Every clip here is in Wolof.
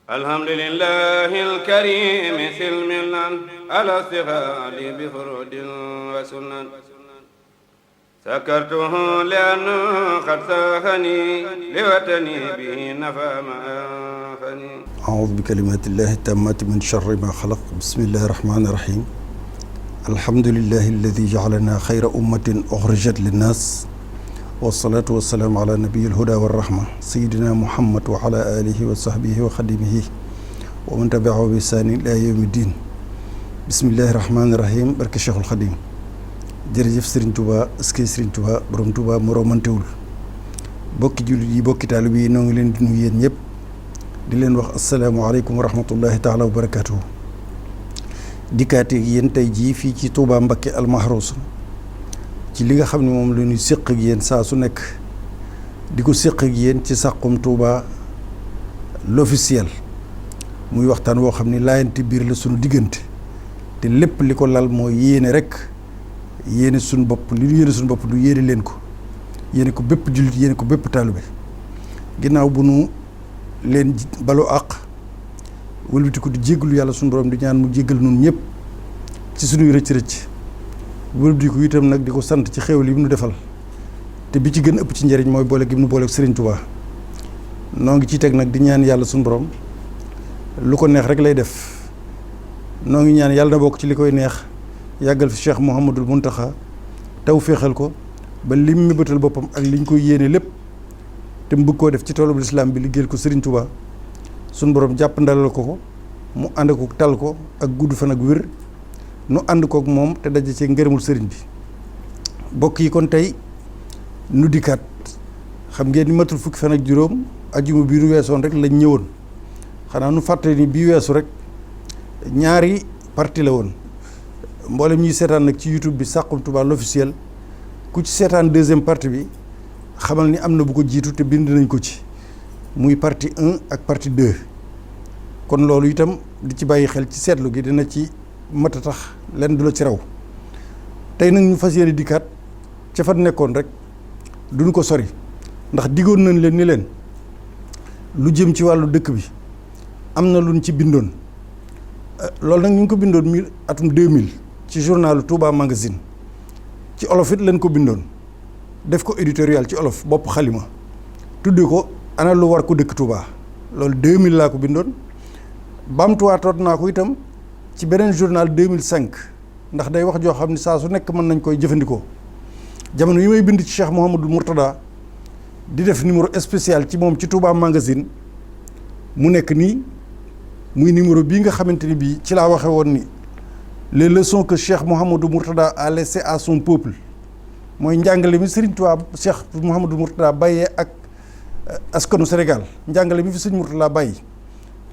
alhamdulillahi alkarimi silmilan ala sihadi bi furudin wa sunan sakartuhu liannu qad sahani liwatani bihi nafa ma anfani a'udhu bi kalimatillahi tammati min sharri ma khalaq bismillahi rahmani rahim alhamdulillahi alladhi ja'alana khayra ummatin ukhrijat linnas wasalaatu wasalaamu ala nabiyil huda wa rahma sayidina muhammad wa ala alihi wa sahbihi wa xadimihi wa man tabiahu bi ihsaanin ila yawmi din bismillahi rahmaani rahim barke cheikhul xadim jërëjëf sëriñ Tuuba eskey sëriñ Tuuba borom Tuuba moromantewul bokki jullit yi bokki taalib yi noo ngi leen di nuyu yéen ñëpp di leen wax asalaamualeykum wa rahmatullahi taala wa barakatuhu dikkaate yéen tey jii fii ci Tuuba Mbakke almahruus ci li nga xam ne moom la ñuy séq ak yéen saa su nekk di ko séq ak yéen ci Saxum Touba l'officiel muy waxtaan woo xam ne laayante biir la suñu diggante te lépp li ko lal mooy yéene rek yéene suñu bopp li ñu yéene suñu bopp du yéene leen ko yéene ko bépp jullit yéene ko bépp taalibe ginnaaw bu nu leen balu àq wëlbati ko di jéggalu yàlla suñu borom di ñaan mu jéggal nun ñëpp ci suñuy rëcc-rëcc wëlbati ko itam nag di ko sant ci xéewal yi mu nu defal te bi ci gën ëpp ci njëriñ mooy boole gi mu nu boole Serigne Touba noo ngi ciy teg nag di ñaan yàlla suñu borom lu ko neex rek lay def noo ngi ñaan yàlla na bokk ci li koy neex yàggal fi Cheikh Mouhamadul Mountakha taw féexal ko ba lim mébatal boppam ak liñ koy yéene lépp te mu bëgg koo def ci toolub lislaam bi liggéeyal ko Serigne Touba suñu borom jàpp ndalal ko mu ànd ko tal ko ak gudd fan ak wér. nu ànd kook moom te daje ci ngërëmul sëriñ bi bokk yi kon tey nu dikkaat xam ngeen ni matul fukki fan ak juróom ajjuma bii nu weesoon rek lañ ñëwoon xanaa nu fàttali ni bii weesu rek ñaari parti la woon mboolem ñuy seetaan nag ci YouTube bi Saxum Touba l'officiel ku ci seetaan deuxième partie bi xamal ni am na bu ko jiitu te bind nañ ko ci muy partie 1 ak partie 2 kon loolu itam di ci bàyyi xel ci seetlu gi dina ci mat a tax leen du la ci raw tey nag ñu fas yéene dikkaat ca fa nekkoon rek duñu ko sori ndax diggoon nañ leen ni leen lu jëm ci wàllu dëkk bi am na luñ ci bindoon loolu nag ñu ngi ko bindoon atum 2000 ci journalu Touba Magazine ci olof it leen ko bindoon def ko éditorial ci olof bopp xalima tudde ko ana lu war ko dëkk Touba loolu 2000 laa ko bindoon bamtuwaatoot naa ko itam ci beneen journal 2005 ndax day wax joo xam ne saa su nekk mën nañ koy jëfandikoo jamono yi may bind ci Cheikh Mouhamadou Mourtada di def numéro spécial ci moom ci Touba Magazine mu nekk nii muy numéro bii nga xamante ni bii ci laa waxe woon ni les leçons que Cheikh Mouhamadou Mourtada a laissé à son peuple mooy njàngale mi Serigne Touba Cheikh Mouhamadou Mourtada bàyyee ak askanu Sénégal njàngale mi fi Serigne Mourtada bàyyi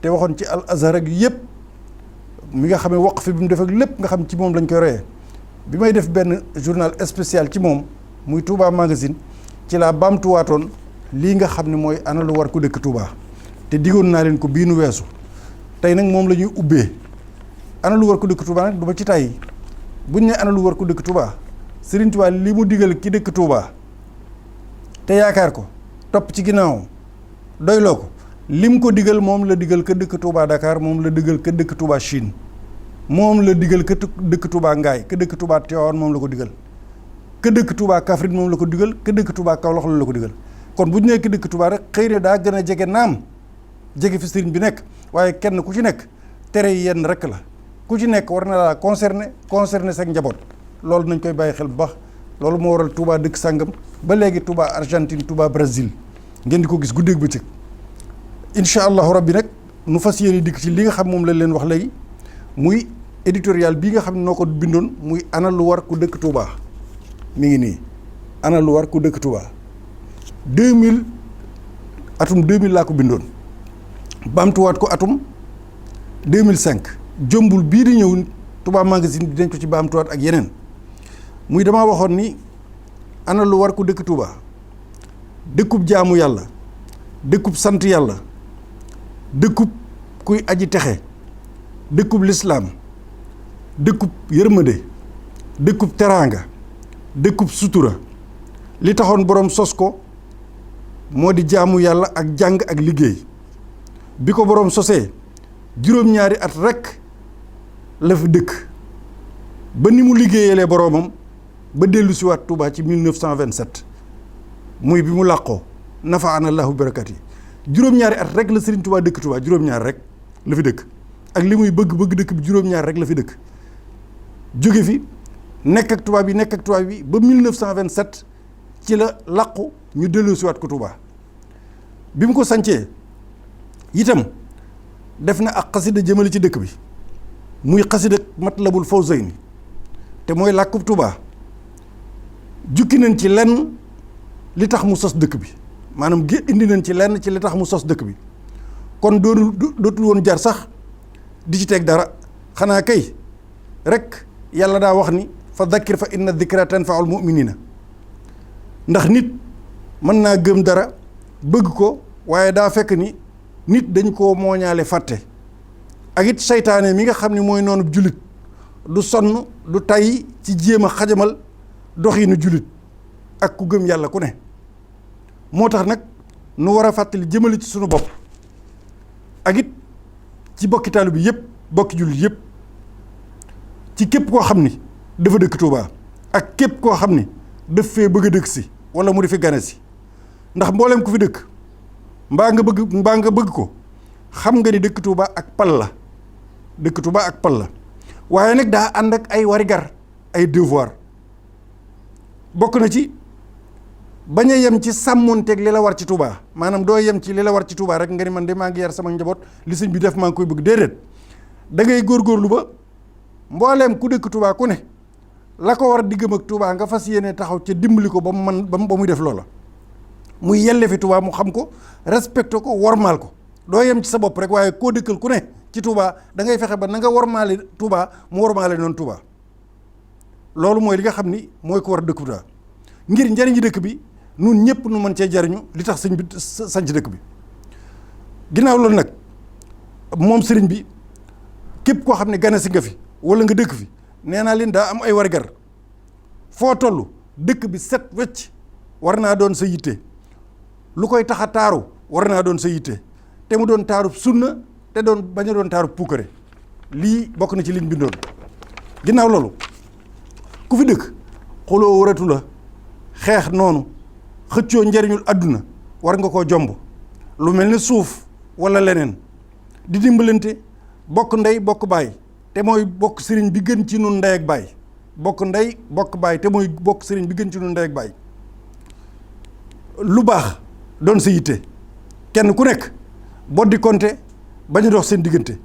te waxoon ci al azhar ak yëpp mi nga xam ne waqf bi mu def ak lépp nga xam ci moom lañ koy royee bi may def benn journal spécial ci moom muy Touba Magazine ci laa baamtuwaatoon lii nga xam ne mooy ana lu war ko dëkk Touba te diggoon naa leen ko bii nu weesu tey nag moom la ñuy ubbee ana lu war ko dëkk Touba nag du ma ci tàyyi buñ ne ana lu war ko dëkk Touba Serigne Touba li mu digal ki dëkk Touba te yaakaar ko topp ci ginnaawam doyloo ko lim ko digal moom la digal ka dëkk Touba Dakar moom la digal ka dëkk Touba Chine moom la digal ka dëkk Touba Ngaay ka dëkk Touba Tivaouane moom la ko digal ka dëkk Touba Kaffrine moom la ko digal ka dëkk Touba Kaolack la ko digal kon bu ñu nee ka dëkk Touba rek xëy na daa gën a jege naam jege fi sëriñ bi nekk waaye kenn ku ci nekk tere yi yenn rek la ku ci nekk war na laa concerné sa njaboot loolu nañ koy bàyyi xel bu baax loolu moo waral Touba dëkk sàngam ba léegi Touba Argentine Touba Brésil ngeen di ko gis guddeeg bëccëg incha allahu rabbi nag nu fas yéene dikk ci li nga xam moom lañ leen wax léegi muy éditorial bii nga xam ne noo ko bindoon muy ana lu war ku dëkk Touba mi ngi nii ana lu war ku dëkk Touba 2000 atum 2000 laa ko bindoon baamtuwaat ko atum 2005 jombul bii di ñëw Touba Magazine bi dañ ko ci baamtuwaat ak yeneen muy damaa waxoon ni ana lu war ku dëkk Touba dëkkub jaamu yàlla dëkkub sant yàlla dëkkub kuy aji texe dëkkub lislaam dëkkub yërmande dëkkub teraanga dëkkub sutura li taxoon boroom sos ko moo di jaamu yàlla ak jàng ak liggéey bi ko boroom sosee juróom-ñaari at rekk la fi dëkk ba ni mu liggéeyalee boroomam ba dellu si waat Touba ci 1927 muy bi mu làqoo nafaana allahu barakat yi juróom-ñaari at rek la Serigne Touba dëkk Touba juróom-ñaar rek la fi dëkk ak li muy bëgg dëkk bi juróom-ñaar rek la fi dëkk jóge fi nekk ak tubaab bi ba 1927 ci la làqu ñu dellu si waat ko Touba bi mu ko sancee itam def na ak xasida jëmale ci dëkk bi muy xasida Matlabul Fawzayni te mooy làkkub Touba jukki nañ ci lenn li tax mu sos dëkk bi maanaam indi nañ ci lenn ci li tax mu sos dëkk bi kon dootul woon jar sax di ci teg dara xanaa kay rek yàlla daa wax ni fa dakkir fa inna dikra tanfaul muminina ndax nit mën naa gëm dara bëgg ko waaye daa fekk ni nit dañ koo mooñaale fàtte ak it seytaane mi nga xam ni mooy noonu jullit du sonn du tay ci jéem a xajamal doxinu jullit ak ku gëm yàlla ku ne moo tax nag nu war a fàttali jëmale ci sunu bopp ak it ci bokki taalibe bi yëpp bokki jullit yëpp ci képp koo xam ni dafa dëkk Touba ak képp koo xam ni daf fee bëgg a dëkk si wala mu di fi gane si ndax mboolem ku fi dëkk mbaa nga bëgg ko xam nga ni dëkk Touba ak pal la dëkk Touba ak pal la waaye nag daa ànd ak ay warigar ay devoir bokk na ci bañ a yem ci sàmmonteeg li la war ci Touba maanaam doo yem ci li la war ci Touba rek nga ni man de maa ngi yar sama njaboot li sëñ bi def maa ngi koy bëgg déedéet da ngay góorgóorlu ba mbooleem ku dëkk Touba ku ne la ko war diggam ak Touba nga fas yéene taxaw ca dimbali ko ba mu man ba muy def loola muy yelle fi Touba mu xam ko respecté ko wormaal ko doo yem ci sa bopp rek waaye koo dëkkal ku ne ci Touba da ngay fexe ba na nga wormaale Touba mu wormaale noonu Touba loolu mooy li nga xam ni mooy ko war a dëkk Touba ngir njariñi dëkk bi nun ñëpp nu mën cee jariñu li tax sëñ bi sanc dëkk bi ginnaaw loolu nag moom sëriñ bi képp koo xam ne gane si nga fi wala nga dëkk fi nee naa leen daa am ay wargar foo toll dëkk bi set wecc war naa doon sa yitte lu koy tax a taaru war naa doon sa yitte te mu doon taarub sunna te doon bañ a doon taarub puukare lii bokk na ci liñ bindoon ginnaaw loolu ku fi dëkk xuloo waratu la xeex noonu xëccoo njariñul àdduna war nga koo jomb lu mel ni suuf wala leneen di dimbalante bokk ndey bokk baay te mooy bokk sëriñ bi gën ci nun ndey ak baay bokk ndey bokk baay te mooy bokk sëriñ bi gën ci nun ndey ak baay lu baax doon sa yitte kenn ku nekk boddi konte bañ a dox seen diggante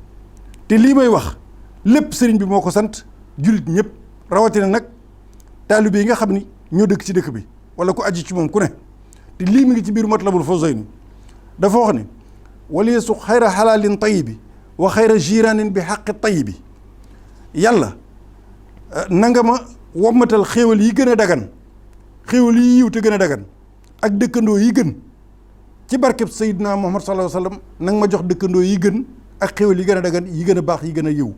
te lii may wax lépp sëriñ bi moo ko sant jullit ñëpp rawatina nag taalibe yi nga xam ni ñoo dëkk ci dëkk bi wala ku aji ci moom ku ne te lii mi ngi ci biir Matlabul Fawzayni dafa wax ni waliyesu xayra xalaalin tayibi wa xayra jiraanin bi xaqi tayibi yàlla na nga ma wommatal xéewal yi gën a dagan xéewal yi yiw te gën a dagan ak dëkkandoo yi gën ci barkeb Seydina Muhammad sallallahu alayhi wa sallam na nga ma jox dëkkandoo yi gën ak xéewal yi gën a dagan yi gën a baax yi gën a yiw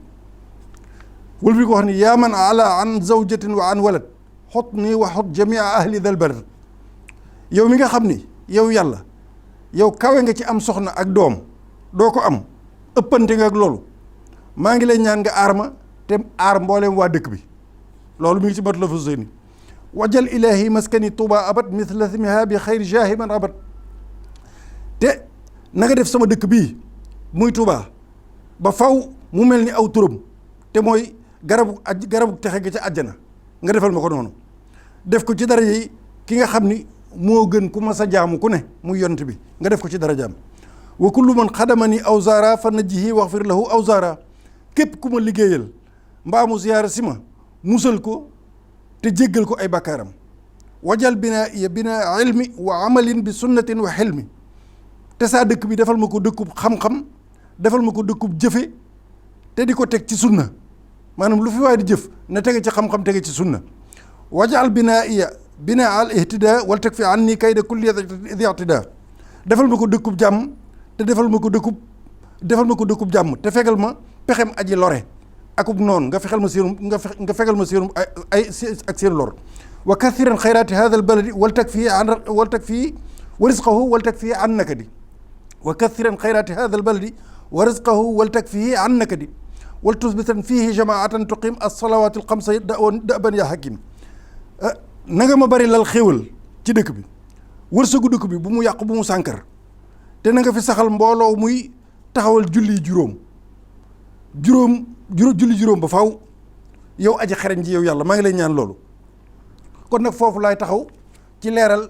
wal fi ko wax ni yaa man ala an zawjatin wa an walad xot nii wa xot jamia ahli dal balad yow mi nga xam ni yow yàlla yow kawe nga ci am soxna ak doom doo ko am ëppante nga ak loolu maa ngi lay ñaan nga aar ma te aar mbooleem waa dëkk bi loolu mi ngi ci Matlabul Fawzayni wajal ilahi maskani tuuba abat mithla smiha bi xayri jahiman abat te na nga def sama dëkk bii muy Touba ba faw mu mel ni aw turam te mooy garabu texe ga ca àjjana nga defal ma ko noonu def ko ci daraja yi ki nga xam ni moo gën ku ma sa jaamu ku ne muy yonent bi nga def ko ci darajaam wa kullu man xadamani awzaara fa najjihi waxfir lahu awzaara képp ku ma liggéeyal mbaa mu ziyaara si ma musal ko te jéggal ko ay bakkaaram wajal binaa iya binaa ilmi wa amalin bi sunnatin wa xilmi te saa dëkk bi defal ma ko dëkkub xam-xam defal ma ko dëkkub jëfe te di ko teg ci sunna maanaam lu fi waay di jëf na tege ci xam-xam tege ci sunna wajal binaa iya binaa al ihtida wal teg fi an nii kayda kulli di ictida defal ma ko dëkkub jàmm te defal ma ko dëkkub jàmm te fegal ma pexem aji lore akub noonu nga fegal ma séerum nga fegal ma séerum ay ak seen lor wa kathiran xayraati hada al baladi wal teg fii wa risqahu wal teg fii an nakadi wa kathiran xayraati hada al baladi wa rizqahu wal takfihi an nakadi wal tusbitan fihi jamaatan tuqim as-salawati al-xamsa daban ya hakim. na nga ma bari lal xéewal ci dëkk bi, wërsëgu dëkk bi bu mu yàqu bu mu sànkar, te na nga fi saxal mbooloo muy taxawal julli juróom ba faw yow aji xereñ ji yow yàlla maa ngi lay ñaan loolu. kon nag foofu laay taxaw ci leeral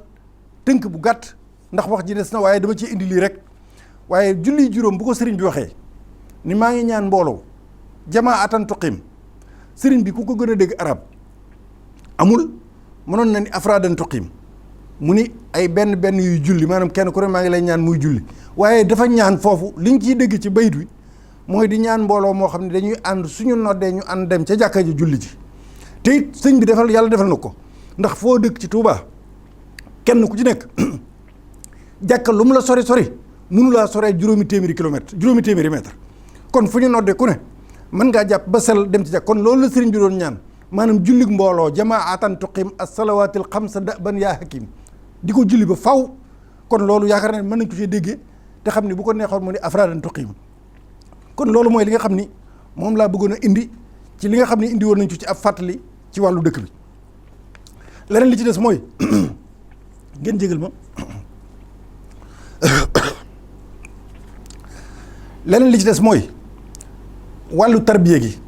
tënk bu gàtt ndax wax ji des na waaye dama ci indi lii rek. waaye julli juróom bu ko sëriñ bi waxee ni maa ngi ñaan mbooloo jamaatan tuqim, sëriñ bi ku ko gën a dégg arab amul. mënoon na ni afraadan tuqim, mu ni ay benn yuy julli, maanaam kenn ku ne maa ngi lay ñaan muy julli. waaye dafa ñaan foofu liñ ciy dégg ci bayit wi mooy di ñaan mbooloo moo xam ne dañuy ànd suñu noddee ñu ànd dem ca jàkka ji julli ji. te it sëñ bi yàlla defal na ko, ndax foo dëkk ci Touba kenn ku ci nekk jàkka lu mu la sori mënu laa soree juróomi téeméeri mètre. kon fu ñu noddee ku ne mën ngaa jàpp ba sel dem ci jàkk. kon loolu la sëriñ bi doon ñaan, maanaam jullig mbooloo jamaatan tuqim as-salawaatil xamsa daban yaa hakim, di ko julli ba faw. kon loolu yaakaar naa ne mën nañ ko ci déggee te xam ni bu ko neexoon mu ni afraadan tuqim. kon loolu mooy li nga xam ni moom laa bëggoon a indi ci li nga xam ni indi woon nañ ko ci ab fàttali ci wàllu dëkk bi. leneen li ci des mooy ngeen jégal ma leneen li ci des mooy wàllu tarbiya gi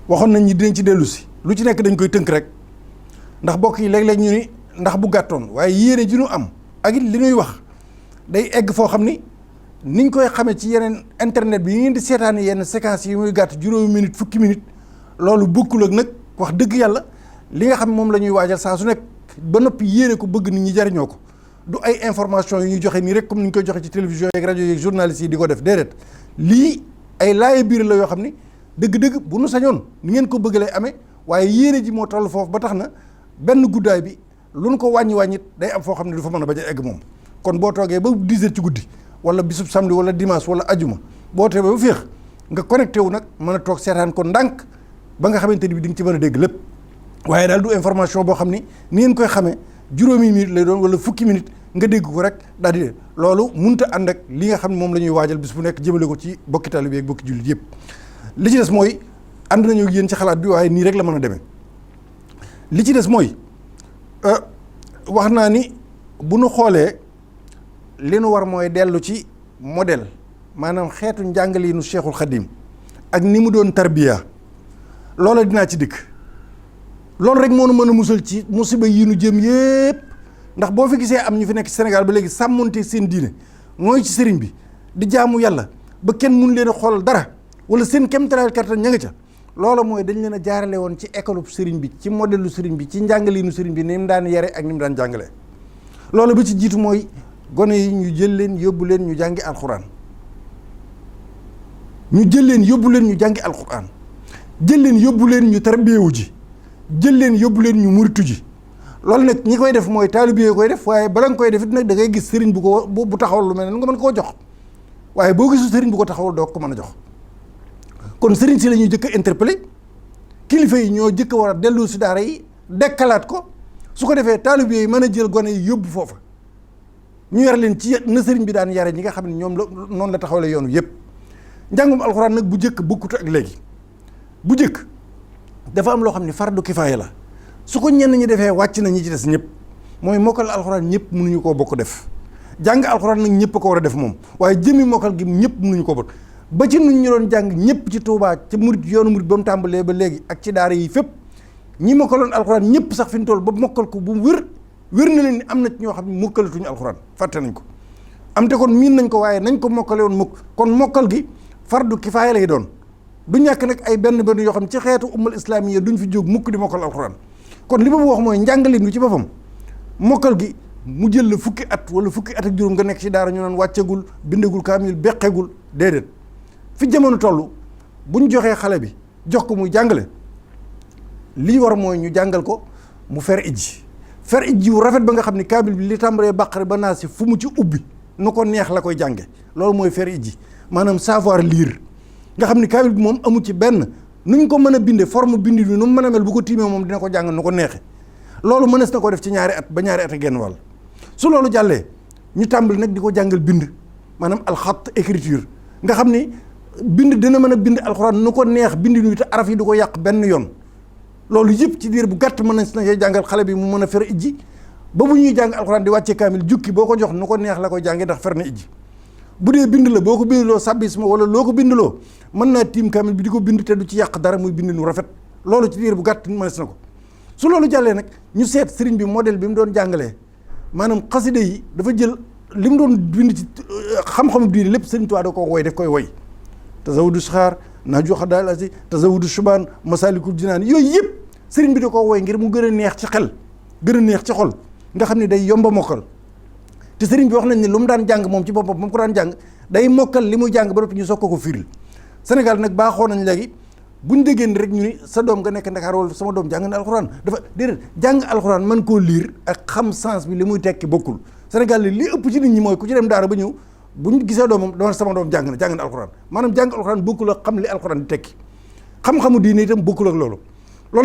waxoon nañ ñi dinañ ci dellu si, lu ci nekk dañ koy tënk rek ndax bokk yi léeg-léeg ñu ni ndax bu gàttoon, waaye yéene ji ñu am ak it li ñuy wax day egg foo xam ni niñ koy xamee ci yeneen internet bi yi ngeen di seetaani yenn séquences yi muy gàtt juróomi minute fukki minute, loolu bokkul ak nag wax dëgg yàlla li nga xam moom la ñuy waajal saa su nekk ba noppi yéene ko bëgg nit ñi jariñoo ko. du ay information yu ñuy joxe nii rek comme ni ñu koy joxe ci télévision yeeg rajo yeeg journalistes yi di ko def, déedéet. lii ay laaye biir la yoo xam ni dëgg-dëgg bu nu sañoon ni ngeen ko bëgg lay amee, waaye yéene ji moo toll foofu ba tax na benn guddaay bi lu nu ko wàññit day am foo xam ne du fa mën a bañ a egg moom. kon boo toogee ba 10 heures ci guddi wala bisub samedi wala dimanche wala ajuma boo toogee ba féex nga connecté wu nag mën a toog seetaan ko ndànk ba nga xamante ni bi di nga ci mën a dégg lépp. waaye daal du information boo xam ni ngeen koy xamee juróomi minute lay doon wala fukki minute nga dégg ko rek daal di loolu munta ànd ak li nga xam ne moom la ñuy waajal bis bu nekk jëmale ko ci bokki taalibe ak bokki jullit yëpp. li ci des mooy ànd nañu ak yéen ci xalaat bi, waaye nii rek la mën a demee. li ci des mooy wax naa ni bu nu xoolee li nu war mooy dellu ci modèle, maanaam xeetu njàngaleenu Cheikhul Khadim ak ni mu doon tarbiya. loola dinaa ci dikk. loolu rek moo nu mën a musal ci musiba yi nu jëm yépp, ndax boo fi gisee am ñu fi nekk Sénégal ba léegi sàmmonte seen diine mooy ci sëriñ bi di jaamu yàlla ba kenn mun leen a xoolal dara wala seen kéemtalaay kattan ña nga ca. loola mooy dañ leen a jaarale woon ci école sëriñ bi, ci modèle lu sëriñ bi, ci njàngaleenu sëriñ bi ni mu daan yare ak ni mu daan jàngalee. loolu ba ci jiitu mooy gone yi ñu jël leen yóbbu leen ñu jàngi alxuraan, jël leen yóbbu leen ñu tarbiyewu ji, jël leen yóbbu leen ñu muritu ji. loolu nag ñi koy def mooy taalibe yi koy def, waaye bala nga koy def it nag da ngay gis sëriñ bu taxawal lu mel ne nga mën koo jox, waaye boo gisul sëriñ bu ko taxawal doo ko mën a jox. kon sëriñ si la ñuy jëkk a interpellé, kilifa yi ñoo jëkk a war a dellu si daara yi dekkalaat ko, su ko defee taalibe yi mën a jël gone yi yóbbu foofa ñu yar leen ci na sëriñ bi daan yare ñi nga xam ne ñoom la noonu la taxawale yoonu yëpp. njàngum alxuraan nag bu jëkk bokkut ak léegi. bu jëkk dafa am loo xam ne fardu kifaaya la, su ko ñenn ñi defee wàcc na ñi ci des ñëpp. mooy mokkal alxuraan ñëpp mënuñu koo bokk def, jàng alxuraan nag ñëpp ko war a def moom, waaye jëmmi mokkal gi ñëpp mënuñu ko bokk. ba ci nun ñu doon jàng ñëpp ci Touba ci murit yoonu murit ba mu tàmbalee ba léegi ak ci daara yi fépp ñi mokkaloon alxuraan ñëpp sax fi ñu toll ba mokkal ko bu wér na leen ni am na ci ñoo xam ne mokkalatuñu alxuraan, fàtte nañ ko. am te kon miin nañ ko, waaye nañ ko mokkale woon kon mokkal gi fardu kifaaya lay doon. du ñàkk nag ay benn yoo xam ci xeetu ummal islaamiya duñ fi jóg mukk di mokkal alxuraan. kon li ma wax mooy njàngalin wi ci boppam mokkal gi mu jël la fukki at wala fukki at ak juróom nga nekk ci daara ñu naan wàccegul bindegul kaamil beqegul, déedéet. fi jamono toll bu ñu joxee xale bi jox ko muy jàngale, li war mooy ñu jàngal ko mu fer ijji wu rafet ba nga xam ne kaamil bi li tàmbalee bàqare ba naa si fu mu ci ubbi nu ko neex la koy jànge. loolu mooy fer ijji, maanaam savoir lire, nga xam ne kaamil bi moom amu ci benn nuñ ko mën a binde forme bindi bi nu mu mën a mel bu ko tiimee moom dina ko jàng nu ko neexe. loolu mënees na ko def ci ñaari at ba ñaari at ak genn wàll. su loolu jàllee ñu tàmbali nag di ko jàngal bind maanaam alxat écriture nga xam ni bind dina mën a bind alxuraan nu ko neex bind nuy te araf yi du ko yàq benn yoon loolu yëpp ci diir bu gàtt mën nañ si na jàngal xale bi mu mën a fer ijji ba bu ñuy jàng alxuraan di wàccee kaamil jukki boo ko jox nu ko neex la koy jàngee ndax fer na ijji bu dee bind la boo ko bindloo sabbisma wala loo ko bindloo mën naa tiim kaamil bi di ko bind te du ci yàq dara muy bind nu rafet loolu ci diir bu gàtt mënees na ko su loolu jàllee nag ñu seet sëriñ bi modèle bi mu doon jàngalee maanaam xaside yi dafa jël li mu doon bind ci xam-xamu diine lépp sëriñ Tuubaa da ko woy daf koy woy tazawudu saxaar naaju xadaal asi tazawudu subaan masalikul jinaan yooyu yëpp sëriñ bi da ko woy ngir mu gën a neex ci xel gën a neex ci xol nga xam ne day yomba mokkal te sëriñ bi wax nañ ne lu mu daan jàng moom ci boppam moom ko daan jàng day mokkal li muy jàng ba noppi ñu soog ko firil Sénégal nag baaxoo nañ léegi buñ déggee ni rek ñu ni sa doom nga nekk Ndakaar wala sama doom jàng na alxuraan dafa déedéet jàng alxuraan mën koo liir ak xam sens bi li muy tekki bokkul Sénégal li ëpp ci nit ñi mooy ku ci dem daara ba ñëw bu ñu gisee doomam dama sama doom jàng na alxuraan maanaam jàng alxuraan bokkul ak xam li alxuraan di tekki xam-xamu diine itam bokkul ak loolu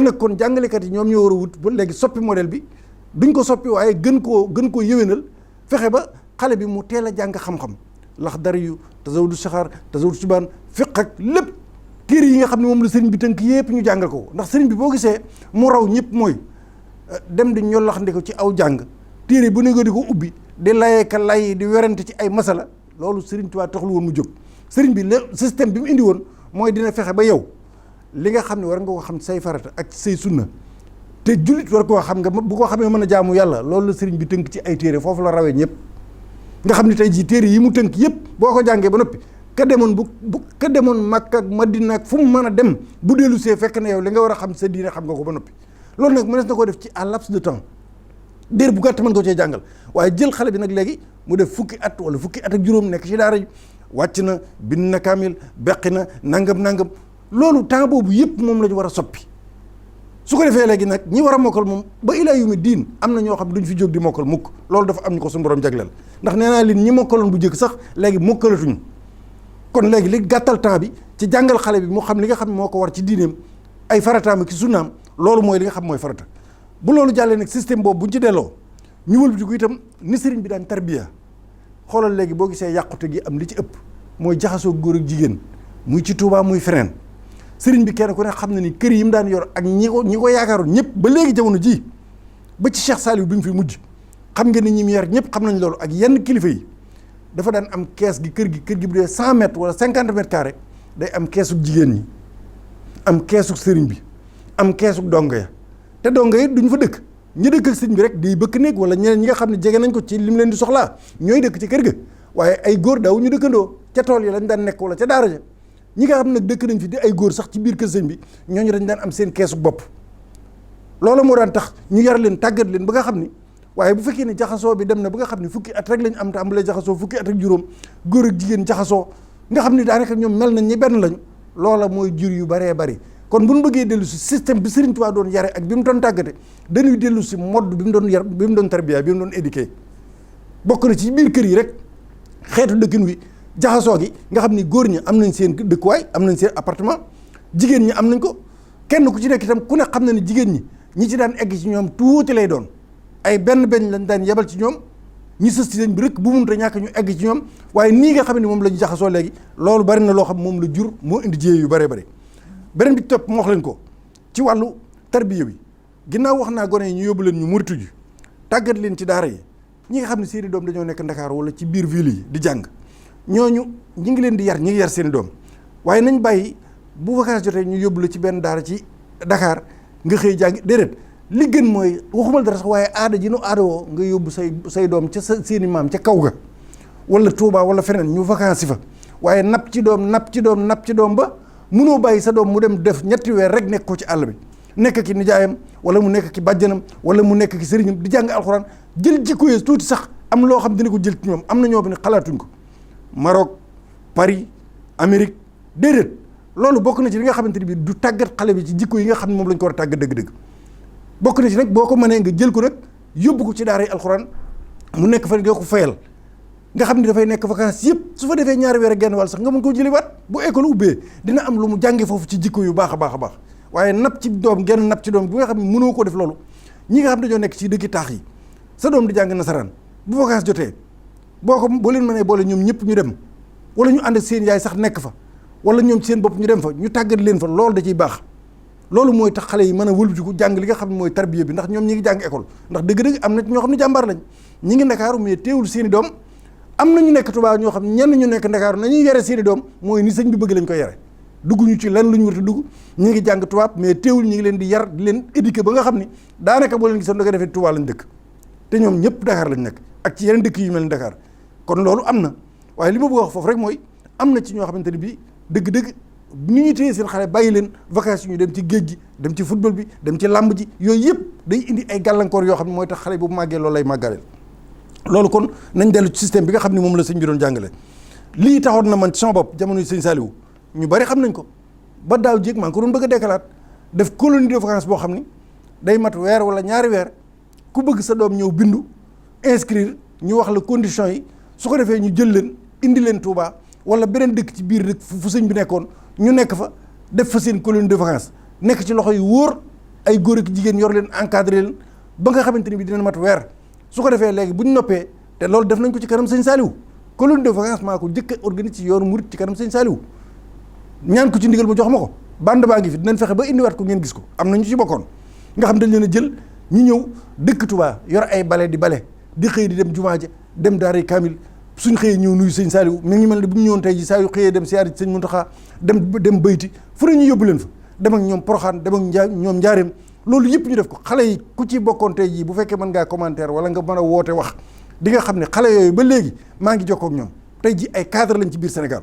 nag kon jàngalekat yi ñoom ñoo war a wut ba léegi soppi modèle bi duñ ko soppi waaye gën koo yëwénal fexe ba xale bi mu teel a jàng xam-xam Laxdari yu tazawudu saxaar tazawudu subaan fiq ak lépp téere yi nga xam ne moom la sëriñ bi tënk yëpp ñu jàngal ko ndax sëriñ bi boo gisee mu raw ñëpp mooy dem di ñollax ndi ko ci aw jàng téere bu ne nga di ko ubbi di layee ka lay di werante ci ay masala loolu sëriñ Tuubaa taxul woon mu jóg sëriñ bi le système bi mu indi woon mooy dina fexe ba yow li nga xam ne war nga ko xam say farata ak say sunna te jullit war koo xam nga bu ko xamee mën a jaamu yàlla loolu la sëriñ bi tënk ci ay téere foofu la rawee ñëpp nga xam ne tey jii téere yi mu tënk yëpp boo ko jàngee ba noppi ka demoon ka demoon Makka ak Madina ak fu mu mën a dem bu dellu see fekk na yow li nga war a xam sa diine xam nga ko ba noppi loolu nag mënees na koo def ci à laps de temps déer bu gàtt mën ko cee jàngal waaye jël xale bi nag léegi mu def fukki at wala fukki at ak juróom nekk ci daara ji wàcc na bind na kaamil beqi na nangam loolu temps boobu yëpp moom la ñu war a soppi su ko defee léegi nag ñi war a mokkal moom ba ilaa yawmi diin am na ñoo xam duñ fi jóg di mokkal mukk loolu dafa am ñu ko suñu borom jagleel ndax nee naa leen ñi mokkaloon bu jëkk sax léegi mokkalatuñu kon léegi li gàttal temps bi ci jàngal xale bi mu xam li nga xam ne moo ko war ci diineem ay farataam ak sunnaam loolu mooy li nga xam mooy farata bu loolu jàllee nag système boobu buñ ci delloo ñu wëlbati ko itam ni sëriñ bi daan tarbiya xoolal léegi boo gisee yàqute gi am li ci ëpp mooy jaxasoo góor ak jigéen muy ci Tuubaa muy feneen sëriñ bi kenn ku ne xam na ni kër yi mu daan yor ak ñi ko yaakaaroon ñëpp ba léegi jamono ji ba ci Cheikh Saliou bi mu fi mujj xam nga ni ñi mu yar ñëpp xam nañ loolu ak yenn kilifa yi dafa daan am kees gi kër gi bu dee 100 mètres wala 50 mètres carrés day am keesug jigéen ñi am keesug sëriñ bi am keesug dongo ya te dongo yi duñ fa dëkk ñi dëkk ak sëriñ bi rek di bëkk néeg wala ñeneen ñi nga xam ne jege nañ ko ci lim leen di soxlaa ñooy dëkk ci kër ga waaye ay góor daaw ñu dëkkandoo ca tool yi lañ daan nekk wala ca daara ja ñi nga xam ne nag dëkk nañ fi di ay góor sax ci biir kër sëñ bi ñooñu dañ daan am seen keesug bopp loolu moo daan tax ñu yar leen tàggat leen ba nga xam ni waaye bu fekkee ne jaxasoo bi dem na ba nga xam ne fukki at rek lañ am te am lay jaxasoo fukki at ak juróom góor ak jigéen jaxasoo nga xam ne daanaka ñoom mel nañ ñi benn lañu loola mooy jur yu baree bari kon bu ñu bëggee dellu si système bi Serigne Touba doon yare ak bi mu doon tàggate dañuy dellu si mode bi mu doon yar bi mu doon tarbiya bi mu doon éduqué bokk na ci biir kër yi rek xeetu dëkkin wi jaxasoo gi nga xam ni góor ñi am nañ seen dëkkuwaay am nañ seen appartement jigéen ñi am nañ ko kenn ku ci nekk itam ku ne xam na ne jigéen ñi ci daan egg ci ñoom tuuti lay doon ay benn lañ daan yebal ci ñoom ñi sës ci sëñ bi rek bu mun te ñàkk ñu egg ci ñoom waaye nii nga xam ne moom la ñu jaxasoo léegi loolu bari na loo xam moom la jur moo indi jéey yu bëree bëri beneen bi topp moo wax leen ko ci wàllu tarbiya bi ginnaaw wax naa gone yi ñu yóbbu leen ñu muritu ji tàggat leen ci daara yi ñi nga xam ne seeni doom dañoo nekk Ndakaar wala ci biir ville yi di jàng ñooñu ñi ngi leen di yar ñi ngi yar seen doom waaye nañ bàyyi bu vacances jotee ñu yóbbu la ci benn daara ci Dakar nga xëy jàngi déedéet li gën mooy waxumal dara sax waaye aada ji nu aada woo nga yóbbu say doom ca seeni maam ca kaw ga wala Touba wala feneen ñu vacances fa waaye napp ci doom ba munoo bàyyi sa doom mu dem def ñetti weer rek nekk ko ci àll bi nekk ki nijaayam wala mu nekk ki bàjjanam wala mu nekk ki sëriñam di jàng alxuraan jël jikko yi tuuti sax am loo xam dina ko jël ci ñoom am na ñoo xam ne xalaatuñ ko Maroc Paris Amérique déedéet loolu bokk na ci li nga xamante ni bi du tàggat xale bi ci jikko yi nga xam ne moom lañ ko war a tàggat dëgg-dëgg bokk na ci nag boo ko mënee nga jël ko nag yóbbu ko ci daara yi alxuraan mu nekk fa nga ko fayal nga xam ne dafay nekk vacances yëpp su fa defee ñaari weer ak genn wàll sax nga mën koo jëliwaat bu école ubbee dina am lu mu jànge foofu ci jikko yu baax a baax a baax waaye napp ci doom genn napp ci doom bi nga xam ne mënoo ko def loolu ñi nga xam dañoo nekk ci dëkki taax yi sa doom di jàng nasaraan bu vacances jotee boo leen mënee boole ñoom ñëpp ñu dem wala ñu ànd ak seen yaay sax nekk fa wala ñoom ci seen bopp ñu dem fa ñu tàggat leen fa loolu da ciy baax. loolu mooy tax xale yi mën a wëlbatiku jàng li nga xam ne mooy tarbiya bi ndax ñoom ñi ngi jàng école ndax dëgg-dëgg am na ñoo xam ne jàmbaar lañ ñi ngi Ndakaaru mais teewul seen i doom am na ñu nekk Tuubaa ñoo xam ñenn ñu nekk Ndakaaru nañuy yare seen i doom mooy ni sëñ bi bëgg lañ koy yare dugg ñu ci lan lu ñu war a dugg ñi ngi jàng tubaab mais teewul ñi ngi leen di yar di leen éduquer ba nga xam ni daanaka boo leen gisoon da nga defee Tuubaa lañ dëkk te ñoom ñëpp Dakar lañ nekk ak ci yeneen dëkk yu mel ni Dakar kon loolu am na waaye li ma bëgg a wax foofu rek mooy am na ci ñoo xamante ne bii dëgg-dëgg ni ñuy téye seen xale bàyyi leen vacances ñu dem ci géej gi dem ci football bi dem ci làmb ji yooyu yëpp day indi ay gàllankoor yoo xam ne mooy tax xale bu màggee loolu lay màggaleel loolu kon nañ dellu ci système bi nga xam ne moom la sëñ bi doon jàngale lii taxoon na man ci sama bopp jamono sëñ Saliou ñu bari xam nañ ko ba daaw jéeg maa ngi ko doon bëgg a dekkalaat def colonie de vacances boo xam ni day mat weer wala ñaari weer ku bëgg sa doom ñëw bindu inscrire ñu wax la conditions yi su ko defee ñu jël leen indi leen Touba wala beneen dëkk ci biir dëkk fu sëñ bi nekkoon ñu nekk fa def fa seen colonie de vacances nekk ci loxo yu wóor ay góor ak jigéen yor leen encadré leen ba nga xamante ni bi dina mat weer su ko defee léegi bu ñu noppee te loolu def nañ ko ci kanam sëñ Saliou colonie de vacances maa ko njëkk a organisé ci yoonu murit ci kanam sëñ Saliou ñaan ko ci ndigal mu jox ma ko bande baa ngi fi dinañ fexe ba indiwaat ko ngeen gis ko am na ñu ci bokkoon nga xam dañ leen a jël ñu ñëw dëkk Touba yor ay bale di xëy di dem jumaa ja dem daaray kaamil suñ xëyee ñëw nuyu sëñ Saliou mi ngi mel ne bu ñu ñëwoon tey ji saa yu xëyee dem siyaari sëñ Muntaxa dem bayti fu ne ñu yóbbu leen fa dem ak ñoom Poroxaan dem ak ñoom Njaareem loolu yëpp ñu def ko xale yi ku ci bokkoon tey jii bu fekkee mën ngaa commentaire wala nga mën a woote wax di nga xam ne xale yooyu ba léegi maa ngi jokkoo ak ñoom tey ji ay cadre lañ ci biir Sénégal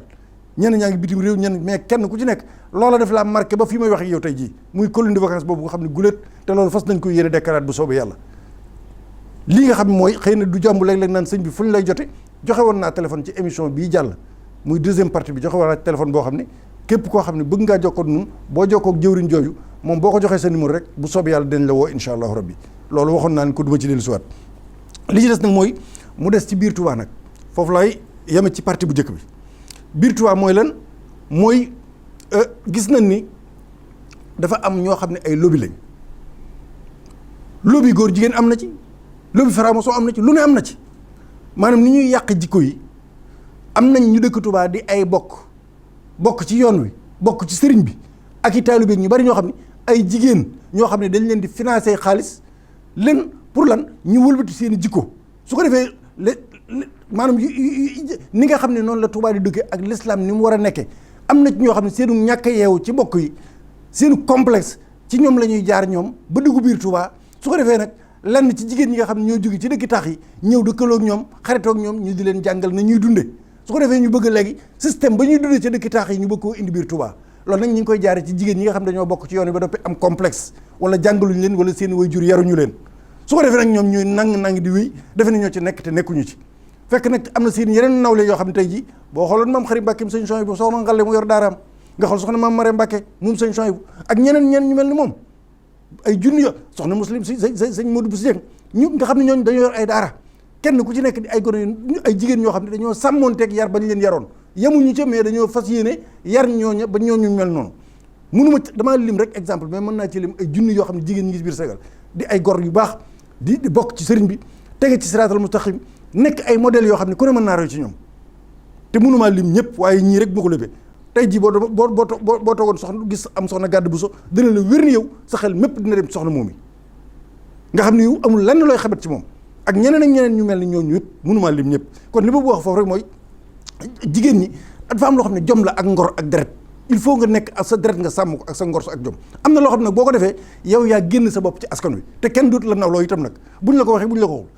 ñenn ñaa ngi bitim réew ñenn mais kenn ku ci nekk loola def laa marqué ba fii may wax ak yow tey jii muy colonie de vacances boobu nga xam ne guléet te loolu fas nañ koy yéene déclarer bu soobee yàlla lii nga xam ne mooy xëy na du jàmbu léeg-léeg naan sëñ bi fu ñu lay jote joxe woon naa téléphone ci émission bii jàll muy deuxième partie bi joxe woon naa téléphone boo xam ne képp koo xam ne bëgg ngaa jokkoo ak ñun boo jokkoo ak jëwriñ jooju moom boo ko joxee sa numéro rek bu soobee yàlla dañ la woo incha allahu rabbi loolu waxoon naa ne ko duma ci dellu siwaat li ci des nag mooy mu des ci biir Touba nag foofu laay yeme ci partie bu njëkk bi biir Touba mooy lan mooy gis nañ ni dafa am ñoo xam ne ay lobby lañ lobby góor jigéen am na ci lobby franc-maçon am na ci lu ne am na ci maanaam ni ñuy yàq jikko yi am nañ ñu dëkk Touba di ay bokk ci yoon wi bokk ci sëriñ bi ak i taalibe ñu bari ñoo xam ne ay jigéen ñoo xam ne dañ leen di financer xaalis leen pour lan ñu wëlbati seen i jikko su ko defee maanaam ni nga xam ne noonu la Touba di dëkkee ak l'islam ni mu war a nekkee am na ci ñoo xam ne seenu ñàkk a yeewu ci bokk yi seenu complexe ci ñoom la ñuy jaar ñoom ba dugg biir Touba su ko defee nag lenn ci jigéen ñi nga xam ne ñoo jóge ci dëkki tax yi ñëw dëkkaloo ak ñoom xaritoo ak ñoom ñu di leen jàngal na ñuy dunde su ko defee ñu bëgg léegi système ba ñuy dundee ci dëkki tax yi ñu bëgg koo indi biir Touba loolu nag ñu ngi koy jaare ci jigéen ñi nga xam ne dañoo bokk ci yoon yi ba doppi am complexe wala jàngaluñ leen wala seen waajur yaruñu leen su ko defee nag ñoom ñuy nang di wéy defe ne ñoo ci nekk te nekkuñu ci fekk nag am na seen yeneen nawle yoo xam ne tey ji boo xooloon maam Xarim Mbàkke sëñ Souhaïbou soxna Ngalle mu yor daaraam nga xool soxna maam Mare Mbàkke moom sëñ Souhaïbou ak ñeneen ñu mel ni moom ay junni yo soxna muslim sëñ Modou Bousso Dieng ñu nga xam ne ñooñu dañoo yor ay daara kenn ku ci nekk di ay gone ay jigéen ñoo xam ne dañoo sàmmoonteeg yar bañ leen yaroon yemuñu ca mais dañoo fas yéene yar ñooña ba ñooñu mel noonu mënuma damaa lim rek exemple mais mën naa ci lim ay junni yoo xam ne jigéen ñi ngi biir Sénégal di ay gor yu baax di bokk ci sëriñ bi tege ci siraatal mustaqim nekk ay modèles yoo xam ne ku ne mën naa roy ci ñoom te mënumaa lim ñëpp waaye ñii rek boo ko lébee tey jii boo toogoon soxna gis am soxna gàdd bu so dina la wér ni yow sa xel mépp dina dem ci soxna moom yi nga xam ne yow amul lenn looy xabat ci moom ak ñeneen ñu mel ni ñooñu ñëpp mënumaa lim ñëpp kon li ma wax foofu rek mooy jigéen ñi dafa am loo xam ne jom la ak ngor ak deret il faut nga nekk ak sa deret nga sàmm ko ak sa ngor ak jom am na loo xam ne nag boo ko defee yow yaa génn sa bopp ci askan wi te kenn dootu la nawloo itam nag buñ la ko waxee buñ la ko waxul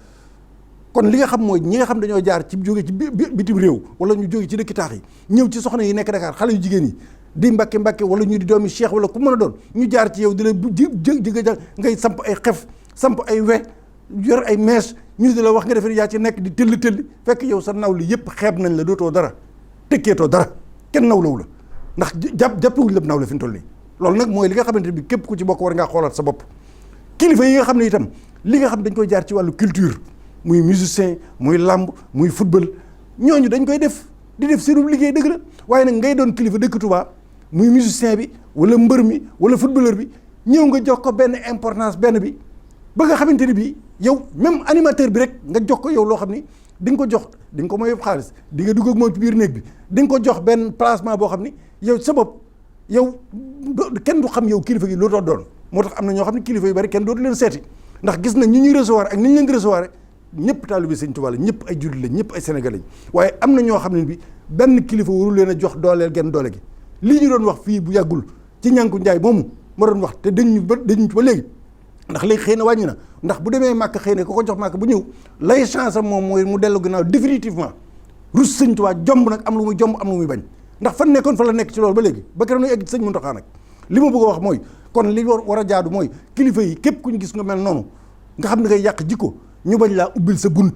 kon li nga xam mooy ñi nga xam dañoo jaar ci jóge ci bitim réew wala ñu jóge ci dëkki taax yi ñëw ci soxna yi nekk Dakar xale yu jigéen yi di mbàkke wala ñu di doomi cheikh wala ku mën a doon ñu jaar ci yow di la jëg ngay samp ay xef samp ay we yor ay mees ñu di la wax nga defee yaa ci nekk di tëll fekk yow sa naw li yëpp xeeb nañ la dootoo dara tekkeetoo dara kenn nawlawu la ndax jàppewuñ la naw la fi mu toll nii loolu nag mooy li nga xamante bi képp ku ci bokk war ngaa xoolaat sa bopp kilifa yi nga xam ne itam li nga xam dañ koy jaar ci wàllu culture muy musicien muy làmb muy football ñooñu dañ koy def di def seenu liggéey dëgg la waaye nag ngay doon kilifa dëkk Touba muy musicien bi wala mbër mi wala footballeur bi ñëw nga jox ko benn importance benn bi ba nga xamante ni bii yow même animateur bi rek nga jox ko yow loo xam ni di nga ko jox di nga ko may xaalis di nga dugg ak moom ci biir néeg bi di nga ko jox benn placement boo xam ni yow sa bopp yow kenn du xam yow kilifa gi loo tax doon moo tax am na ñoo xam ne kilifa yu bari kenn dootu leen seeti ndax gis nañ ñi ñuy recevoir ak ni ñu leen di recevoir ñëpp taalibe Sëñ Tuubaa la ñëpp ay jullit la ñëpp ay sénégalais lañ waaye am na ñoo xam ne bi benn kilifa warul leen a jox dooleel genn doole gi lii ñu doon wax fii bu yàggul ci ñànku njaay moomu ma doon wax te dañu ba léegi ndax léegi xëy na wàññi na ndax bu demee màkk xëy na ku ko jox màkk bu ñëw lay chance am moom mooy mu dellu gannaaw définitivement rus Sëñ Tuubaa jomb nag am lu muy jomb am lu muy bañ ndax fan nekkoon fa la nekk ci loolu ba léegi ba keroog egg Sëñ Muntaxaa nag li ma bëgg a wax mooy kon li war a jaadu mooy kilifa yi képp ku ñu gis nga mel noonu nga xam ne ngay yàq jikko ñu bañ laa ubbil sa bunt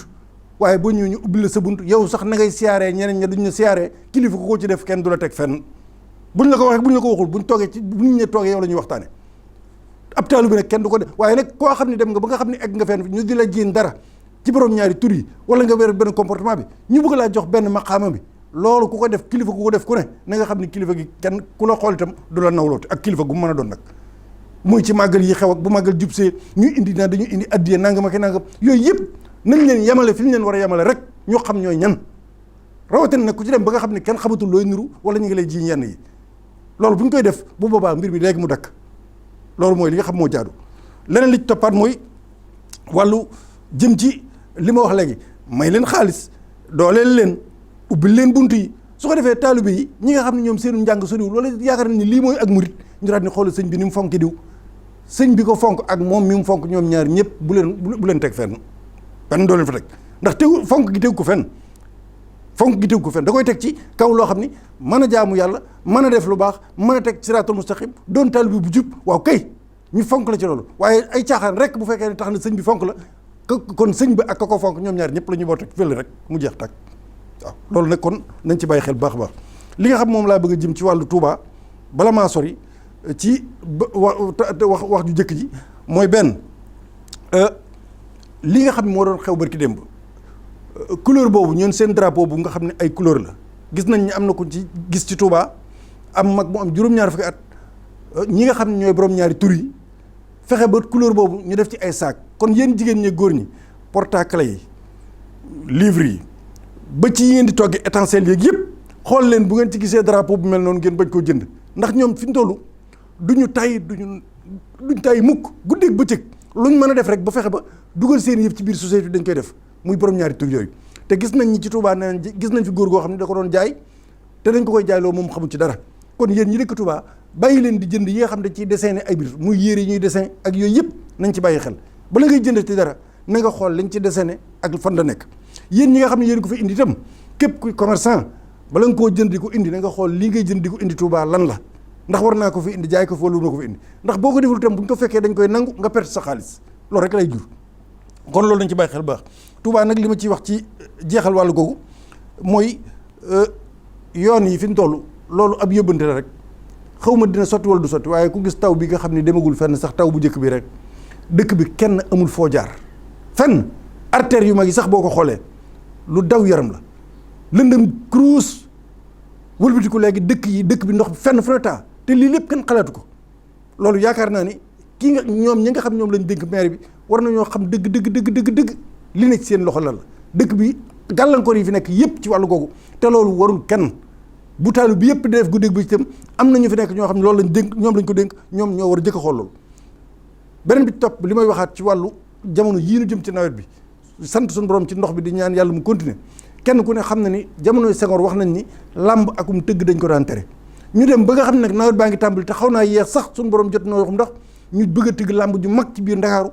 waaye boo ñëwee ñu ubbil la sa bunt yow sax na ngay siyaaree ñeneen ña duñ la siyaaree kilifa ku ko ci def kenn du la teg fenn buñ la ko waxee buñ la ko waxul buñ toogee ci buñ ne toogee yow la ñuy waxtaane ab taalu bi nag kenn du ko def waaye nag koo xam ne dem nga ba nga xam ne egg nga fenn ñu di la jiin dara ci borom ñaari tur yi wala nga wér benn comportement bi ñu bëgg laa jox benn maqaama bi loolu ku ko def kilifa ku ko def ku ne na nga xam ne kilifa gi kenn ku la xool itam du la nawloote ak kilifa gu mu mën a doon nag muy ci màggal yi xew ak bu màggal jubsee ñu indi naa dañu indi addiye nangam ak nangam yooyu yëpp nañ leen yemale fi ñu leen war a yemale rek ñoo xam ñooy ñan rawatina nag ku ci dem ba nga xam ne kenn xamatul looy niru wala ñu ngi lay jiiñ yenn yi loolu bu ñu koy def bu boobaa mbir mi léegi mu dakk loolu mooy li nga xam moo jaadu leneen li ci toppaat mooy wàllu jëm ci li ma wax léegi may leen xaalis dooleel leen ubbil leen bunt yi su ko defee taalibe yi ñi nga xam ne ñoom seenu njàng soriwul wala yaakaar nañ ni lii mooy ak murit ñu daal ni xoolal sëñ bi ni mu fonk diw sëñ bi ko fonk ak moom mi mu fonk ñoom ñaar ñëpp bu leen teg fenn benn doo leen fa teg ndax tegu fonk gi tegu ko fenn da koy teg ci kaw loo xam ni mën a jaamu yàlla mën a def lu baax mën a teg siraatul mustaqim doon taalibe bu jub waaw kay ñu fonk la ci loolu waaye ay caaxaan rek bu fekkee ne tax na sëñ bi fonk la kon sëñ bi ak ka ko fonk ñoom ñaar ñëpp la ñuy boo teg fële rek mu jeex tàkk waaw loolu nag kon nañ ci bàyyi xel baax a baax li nga xam moom laa bëgg a jëm ci wàllu Touba bala maa sori ci wax ju jëkk ji mooy benn li nga xam moo doon xew barki démb couleur boobu ñoon seen drapeau bu nga xam ne ay couleur la gis nañ ni am na ko ci gis ci Touba am mag mu am juróom-ñaar fukki at ñi nga xam ne ñooy borom ñaari tur yi fexe ba couleur boobu ñu def ci ay saak kon yéen jigéen ñi góor ñi porte-clés yi livre yi ba ci yi ngeen di toggee étincelle yeeg yëpp xool leen bu ngeen ci gisee drapeau bu mel noonu ngeen bañ koo jënd ndax ñoom fi ñu toll duñ tay mukk guddeeg bëccëg luñ mën a def rek ba fexe ba dugal seen yëpp ci biir société dañ koy def muy borom ñaari tur yooyu te gis nañ ñi ci Touba nee nañ gis nañ fi góor goo xam ne da ko doon jaay te dañ ko koy jaay loo moom xamul ci dara kon yéen ñi dëkk Touba bàyyi leen di jënd yi nga xam ne ciy dessiné ay biir muy yére yi ñuy dessin ak yooyu yëpp nañ ci bàyyi xel bala ngay jënd ci dara na nga xool lañ ci dessiné ak fan la nekk yéen ñi nga xam ne yéen ko fi indi itam képp kuy commerçant bala nga koo jënd di ko indi na nga xool lii ngay jënd di ko indi Touba lan la ndax war naa ko fi indi jaay ko fi wala na ko fi indi ndax boo ko deful itam bu ñu ko fekkee dañ koy nangu nga perte sa xaalis loolu rek lay jur kon loolu dañ ci bàyyi xel baax Touba nag li ma ciy wax ci jeexal wàllu googu mooy yoon yi fi ñu toll loolu ab yóbbante la rek xaw ma dina sotti wala du sotti waaye ku gis taw bi nga xam ne demagul fenn sax taw bu njëkk bi rek dëkk bi kenn amul foo jaar fenn artères yu mag yi sax boo ko xoolee lu daw yaram la lëndëm cruus wëlbatiku léegi dëkk bi ndox fenn fu ne taa te lii lépp kenn xalaatu ko loolu yaakaar naa ni ñoom ñi nga xam ñoom lañ dénk maire bi war nañoo xam dëgg li ne ci seen loxo la dëkk bi gàllankoor yi fi nekk yëpp ci wàllu googu te loolu warul kenn bu taalu bi yëpp di def guddeeg bi itam am na ñu fi nekk ñoo xam ne loolu lañ dénk ñoom lañ ko dénk ñoom ñoo war a jëkk a xool loolu beneen bi topp li may waxaat ci wàllu jamono yii nu jëm ci nawet bi sant suñu borom ci ndox bi di ñaan yàlla mu continuer kenn ku ne xam na ni jamonoy Senghor wax nañ ni làmb akum tëgg dañ ko daan tere ñu dem ba nga xam ne nag nawet baa ngi tàmbali te xaw naa yeex sax suñu borom jot na wax ndox ñu bëgg a tëgg làmb ju mag ci biir Ndakaaru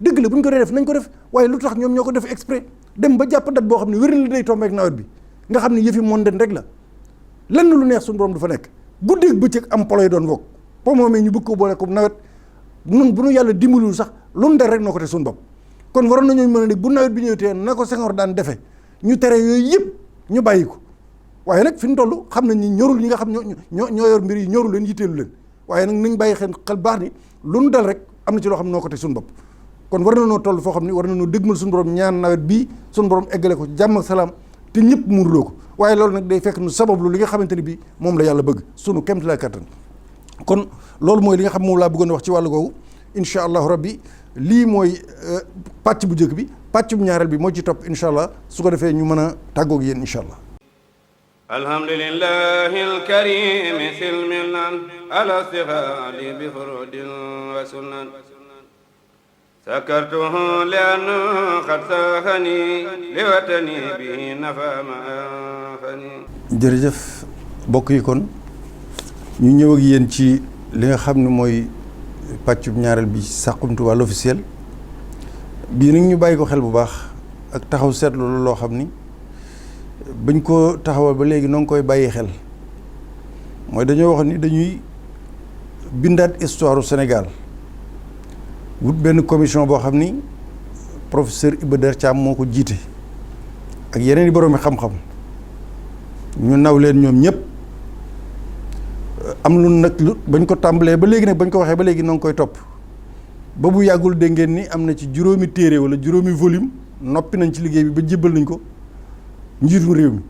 dëgg la bu ñu ko dee def nañ ko def waaye lu tax ñoom ñoo ko def exprès dem ba jàpp dat boo xam ne wér na li day tombé ak nawet bi nga xam ne yëfi mondaine rek la lenn lu neex suñu borom du fa nekk guddeeg bëccëg am polo yi doon wokk po moomee ñu bëgg ko boole ko nawet nun bu nu yàlla dimbalul sax lu nu der rek noo ko te suñu bopp kon waroon nañu mën a ne bu nawet bi ñëwtee na ko Senghor daan defee ñu tere yooyu yëpp ñu bàyyi ko waaye nag fi ñu toll xam nañ ni ñorul ñi nga xam ñoo yor mbir yi ñorul leen yitteelu leen waaye nag nañ bàyyi xel baax ni lu nu dal rek am na ci loo xam ne noo ko te suñu bopp kon war na noo toll foo xam ne war na noo dëgmal suñu borom ñaan nawet bii suñu borom eggale ko jàmm ak salaam te ñëpp muurloo ko waaye loolu nag day fekk nu sabablu li nga xamante ni bii moom la yàlla bëgg sunu kemt laa kattan kon loolu mooy li nga xam moom laa bëggoon wax ci wàllu googu incha allahu rabbi lii mooy pàcc bu njëkk bi pàccum ñaareel bi moo ci topp incha allah su ko defee ñu mën a tàggoog yéen incha allah. alhamdulillahi alkarimi silmilan ala stifadi bi furudin wa sunan sakartuhu liannu qad sahani liwatani bihi nafa ma anfani. jërëjëf mbokk yi, kon ñu ñëw ak yéen ci li nga xam ne mooy pàccub ñaareel bi Saxum Touba l'officiel bii nag ñu bàyyi ko xel bu baax ak taxaw seetlu loo xam ni bañ ko taxawal ba léegi noo ngi koy bàyyi xel mooy dañoo wax ni dañuy bindaat histoire Sénégal wut benn commission boo xam ni professeur Iba Der Thiam moo ko jiite ak yeneen i boroomi xam-xam ñu naw leen ñoom ñëpp am lu nag lu bañ ko tàmbalee ba léegi nag bañ ko waxee ba léegi noo ngi koy topp ba bu yàggul dégg ngeen ni am na ci juróomi téere wala juróomi volume noppi nañ ci liggéey bi ba jébbal nañ ko njiitum réew mi,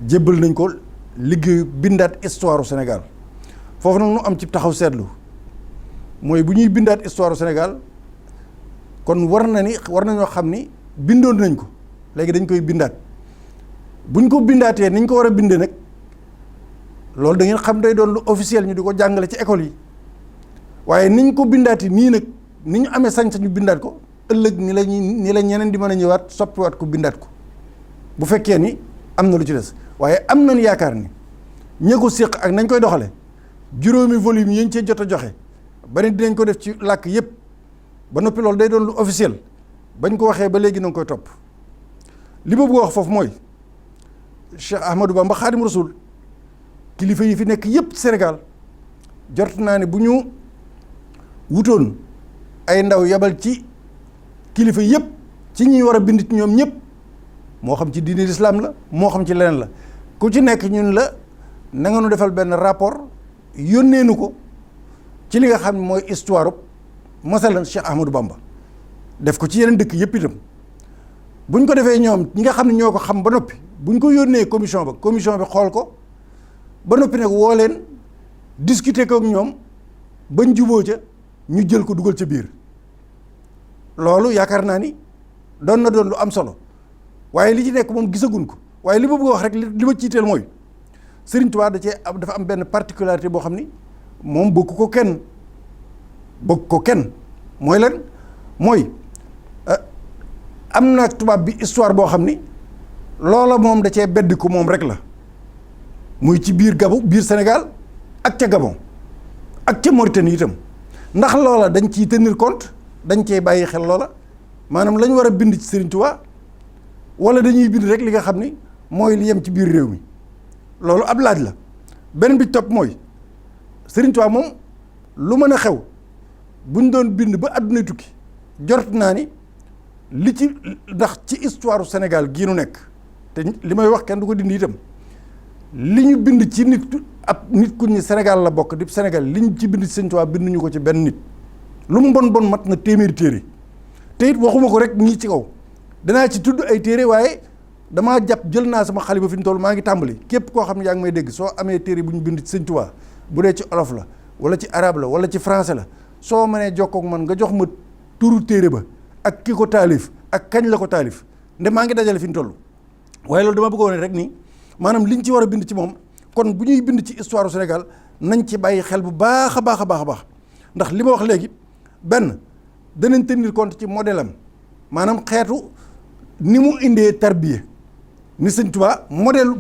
jébbal nañ ko liggéeyu bindaat histoire Sénégal. foofu nag nu am ci taxaw seetlu mooy bu ñuy bindaat histoire Sénégal kon war nañoo xam ni bindoon nañ ko léegi dañ koy bindaat buñ ko bindaatee niñ ko war a bindee nag loolu da ngeen xam day doon lu officiel ñu di ko jàngale ci école yi waaye niñ ko bindaati nii nag ni ñu amee sañ-sañu bindaat ko ëllëg ni la ñeneen di mën a ñëwaat soppiwaat ko bindaat ko bu fekkee ni am na lu ci des waaye am nañ yaakaar ni ña ko séq ak nañ koy doxale juróomi volume yi ñu cee jot a joxe ba ne dinañ ko def ci làkk yépp ba noppi loolu day doon lu officiel bañ ko waxee ba léegi na nga koy topp li ma bëgg wax foofu mooy Cheikh Ahmadou Bamba Xaadim Rasul kilifa yi fi nekk yépp Sénégal jot naa ne bu ñu wutoon ay ndaw yabal ci kilifa yépp ci ñi war a bind ci ñoom ñëpp moo xam ci diine l'islam la moo xam ci leneen la ku ci nekk ñun la na nga nu defal benn rapport yónnee nu ko ci li nga xam ne mooy histoire masalan Cheikh Ahmadou Bamba def ko ci yeneen dëkk yëpp itam buñ ko defee ñoom ñi nga xam ne ñoo ko xam ba noppi buñ ko yónnee commission bi xool ko ba noppi nag woo leen discuter ko ak ñoom bañ juboo ca ñu jël ko dugal ca biir loolu yaakaar naa ni doon lu am solo waaye li ci nekk moom gisaguñ ko waaye li ma bëgg a wax rek li ma ciiteel mooy Serigne Touba dafa am benn particularité boo xam ni moom bëgg ko kenn mooy lan mooy am na tubaab bi histoire boo xam ni loola moom da cee beddi ko moom rek la muy ci biir biir Sénégal ak ca Gabon ak ca Mauritanie itam ndax loola dañ ciy tenir compte dañ cee bàyyi xel loola maanaam lañ war a bind ci Serigne Touba wala dañuy bind rek li nga xam ni mooy li yem ci biir réew mi loolu ab laaj la beneen bi topp mooy Serigne Touba moom lu mën a xew buñ doon bind ba àdduna tukki jort naa ni li ci ndax ci histoire Sénégal gii nu nekk te li may wax kenn du ko dindi itam li ñu bind ci nit ku ñu Sénégal la bokk di Sénégal li ñu ci bind ci Serigne Touba binduñu ko ci benn nit lu mu bon mat na téeméeri téere te it waxuma ko rek ñii ci kaw danaa ci tudd ay téere waaye damaa jël naa sama xalima fi ñu toll maa ngi tàmbali képp koo xam ne yaa ngi may dégg soo amee téere bu ñu bind ci Serigne Touba bu dee ci olof la wala ci arabe la wala ci français la soo mënee jokkoo ak man nga jox ma turu téere ba ak ki ko taalif ak kañ la ko taalif nde maa ngi dajale fi ñu toll waaye loolu dama bëggoon rek ni maanaam liñ ci war a bind ci moom kon bu ñuy bind ci histoire du Sénégal nañ ci bàyyi xel bu baax a baax a baax a baax ndax li ma wax léegi benn danañ tenir compte ci modèle am maanaam xeetu ni mu indee tarbiya ni Sëñ Tuubaa modèle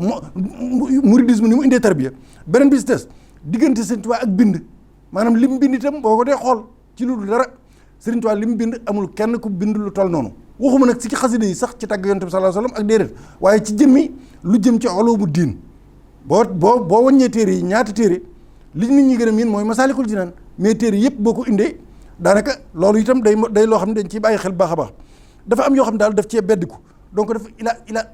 mouridisme ni mu indee tarbiya beneen bi si des diggante Sëñ Tuubaa ak bind maanaam li mu bind itam boo ko dee xool ci lu dul dara Sëriñ Tuubaa li mu bind amul kenn ku bind lu toll noonu waxuma nag ci xasida yi sax ci tàgg Yonent bi sallallahu alayhi wasallam ak déedéet waaye ci jëmmi lu jëm ci ulumu diin boo wàññee téere yi ñaata téere li nit ñi gën a miin mooy Masaalikul Jinaan mais téere yëpp boo ko indee daanaka loolu itam day loo xam ne dañ ciy bàyyi xel baax a baax dafa am yoo xam ne daal daf cee beddiku donc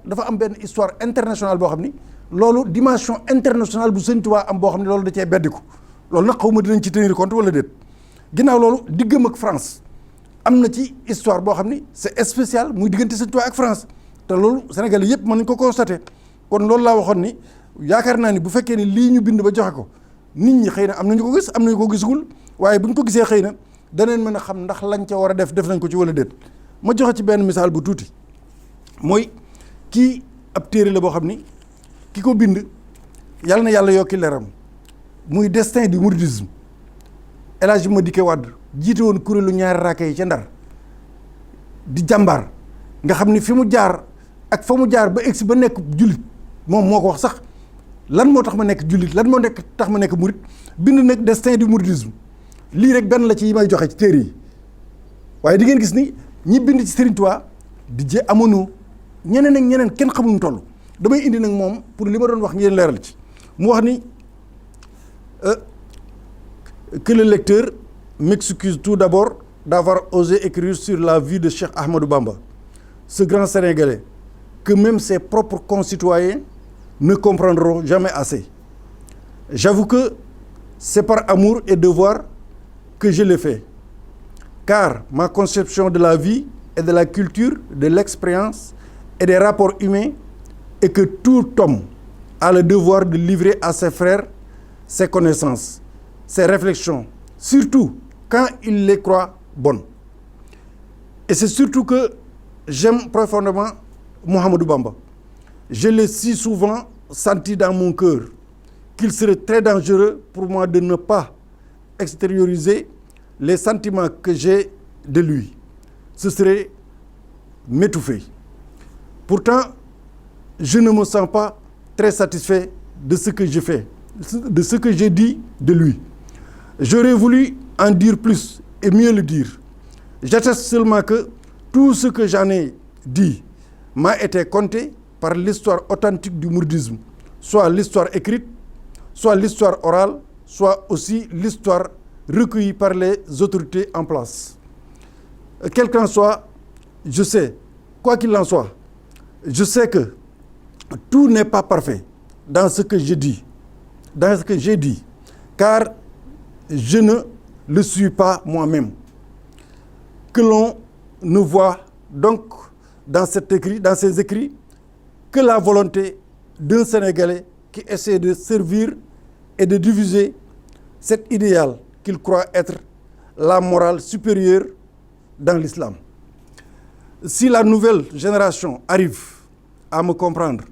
dafa am benn histoire internationale boo xam ni loolu dimension internationale bu Sëñ Tuubaa am boo xam ne loolu da cee beddiku loolu nag xaw ma dinañ ci tenir compte wala déet ginnaaw loolu diggam ak France am na ci histoire boo xam ni c'est spécial muy diggante Sëñ Tuubaa ak France te loolu Sénégalais yëpp mën nañ ko constater kon loolu laa waxoon ni yaakaar naa ni bu fekkee ni lii ñu bind ba joxe ko nit ñi xëy na am nañu ko gis am nañu ko gisagul waaye bu ñu ko gisee xëy na daneen mën a xam ndax lañ ca war a def nañ ko ci wala déet ma joxe ci benn misaal bu tuuti mooy kii ab téere la boo xam ni ki ko bind yàlla na yàlla yokki leeram muy destin du mouridisme El Hadji Madické Wade jiite woon kuréelu ñaari raaka yi ca Ndar di jàmbaar nga xam ni fi mu jaar ak fa mu jaar ba egsi ba nekk jullit moom moo ko wax sax lan moo tax ma nekk jullit lan moo nekk tax ma nekk murit bind nag destin du mouridisme lii rek benn la ci yi may joxe ci téere yi waaye di ngeen gis ni ñi bind ci Serigne Touba di jee amoon ñeneen ak ñeneen kenn xamuñu toll damay indi nag moom pour li ma doon wax ngeen leeral ci mu wax ni que le lecteur m'excuse tout d'abord d'avoir osé écrire sur la vie de Cheikh Ahmadou Bamba, ce grand Sénégalais que même ses propres concitoyens ne comprendront jamais assez. J'avoue que c'est par amour et devoir que je le fais, car ma conception de la vie et de la culture, de l'expérience et des rapports humains est que tout homme a le devoir de livrer à ses frères ses connaissances, ses réflexions, surtout quand il les croit bonnes. Et c'est surtout que j'aime profondément Mouhamadou Bamba. Je l'ai si souvent senti dans mon cœur qu'il serait très dangereux pour moi de ne pas extérioriser les sentiments que j'ai de lui. Ce serait m'étouffer. Pourtant, je ne me sens pas très satisfait de ce que je fais, de ce que j'ai dit de lui. J'aurais voulu en dire plus et mieux le dire. J'atteste seulement que tout ce que j'en ai dit m'a été conté par l'histoire authentique du mouridisme, soit l'histoire écrite, soit l'histoire orale, soit aussi l'histoire recueillie par les autorités en place. Quel qu'en soit, je sais, quoi qu'il en soit, je sais que tout n'est pas parfait dans ce que je dis, dans ce que j'ai dit, car je ne le suis pas moi-même. Que l'on ne voit donc dans ces écrits que la volonté d'un Sénégalais qui essaie de servir et de diffuser cet idéal qu'il croit être la morale supérieure dans l'islam. Si la nouvelle génération arrive à me comprendre,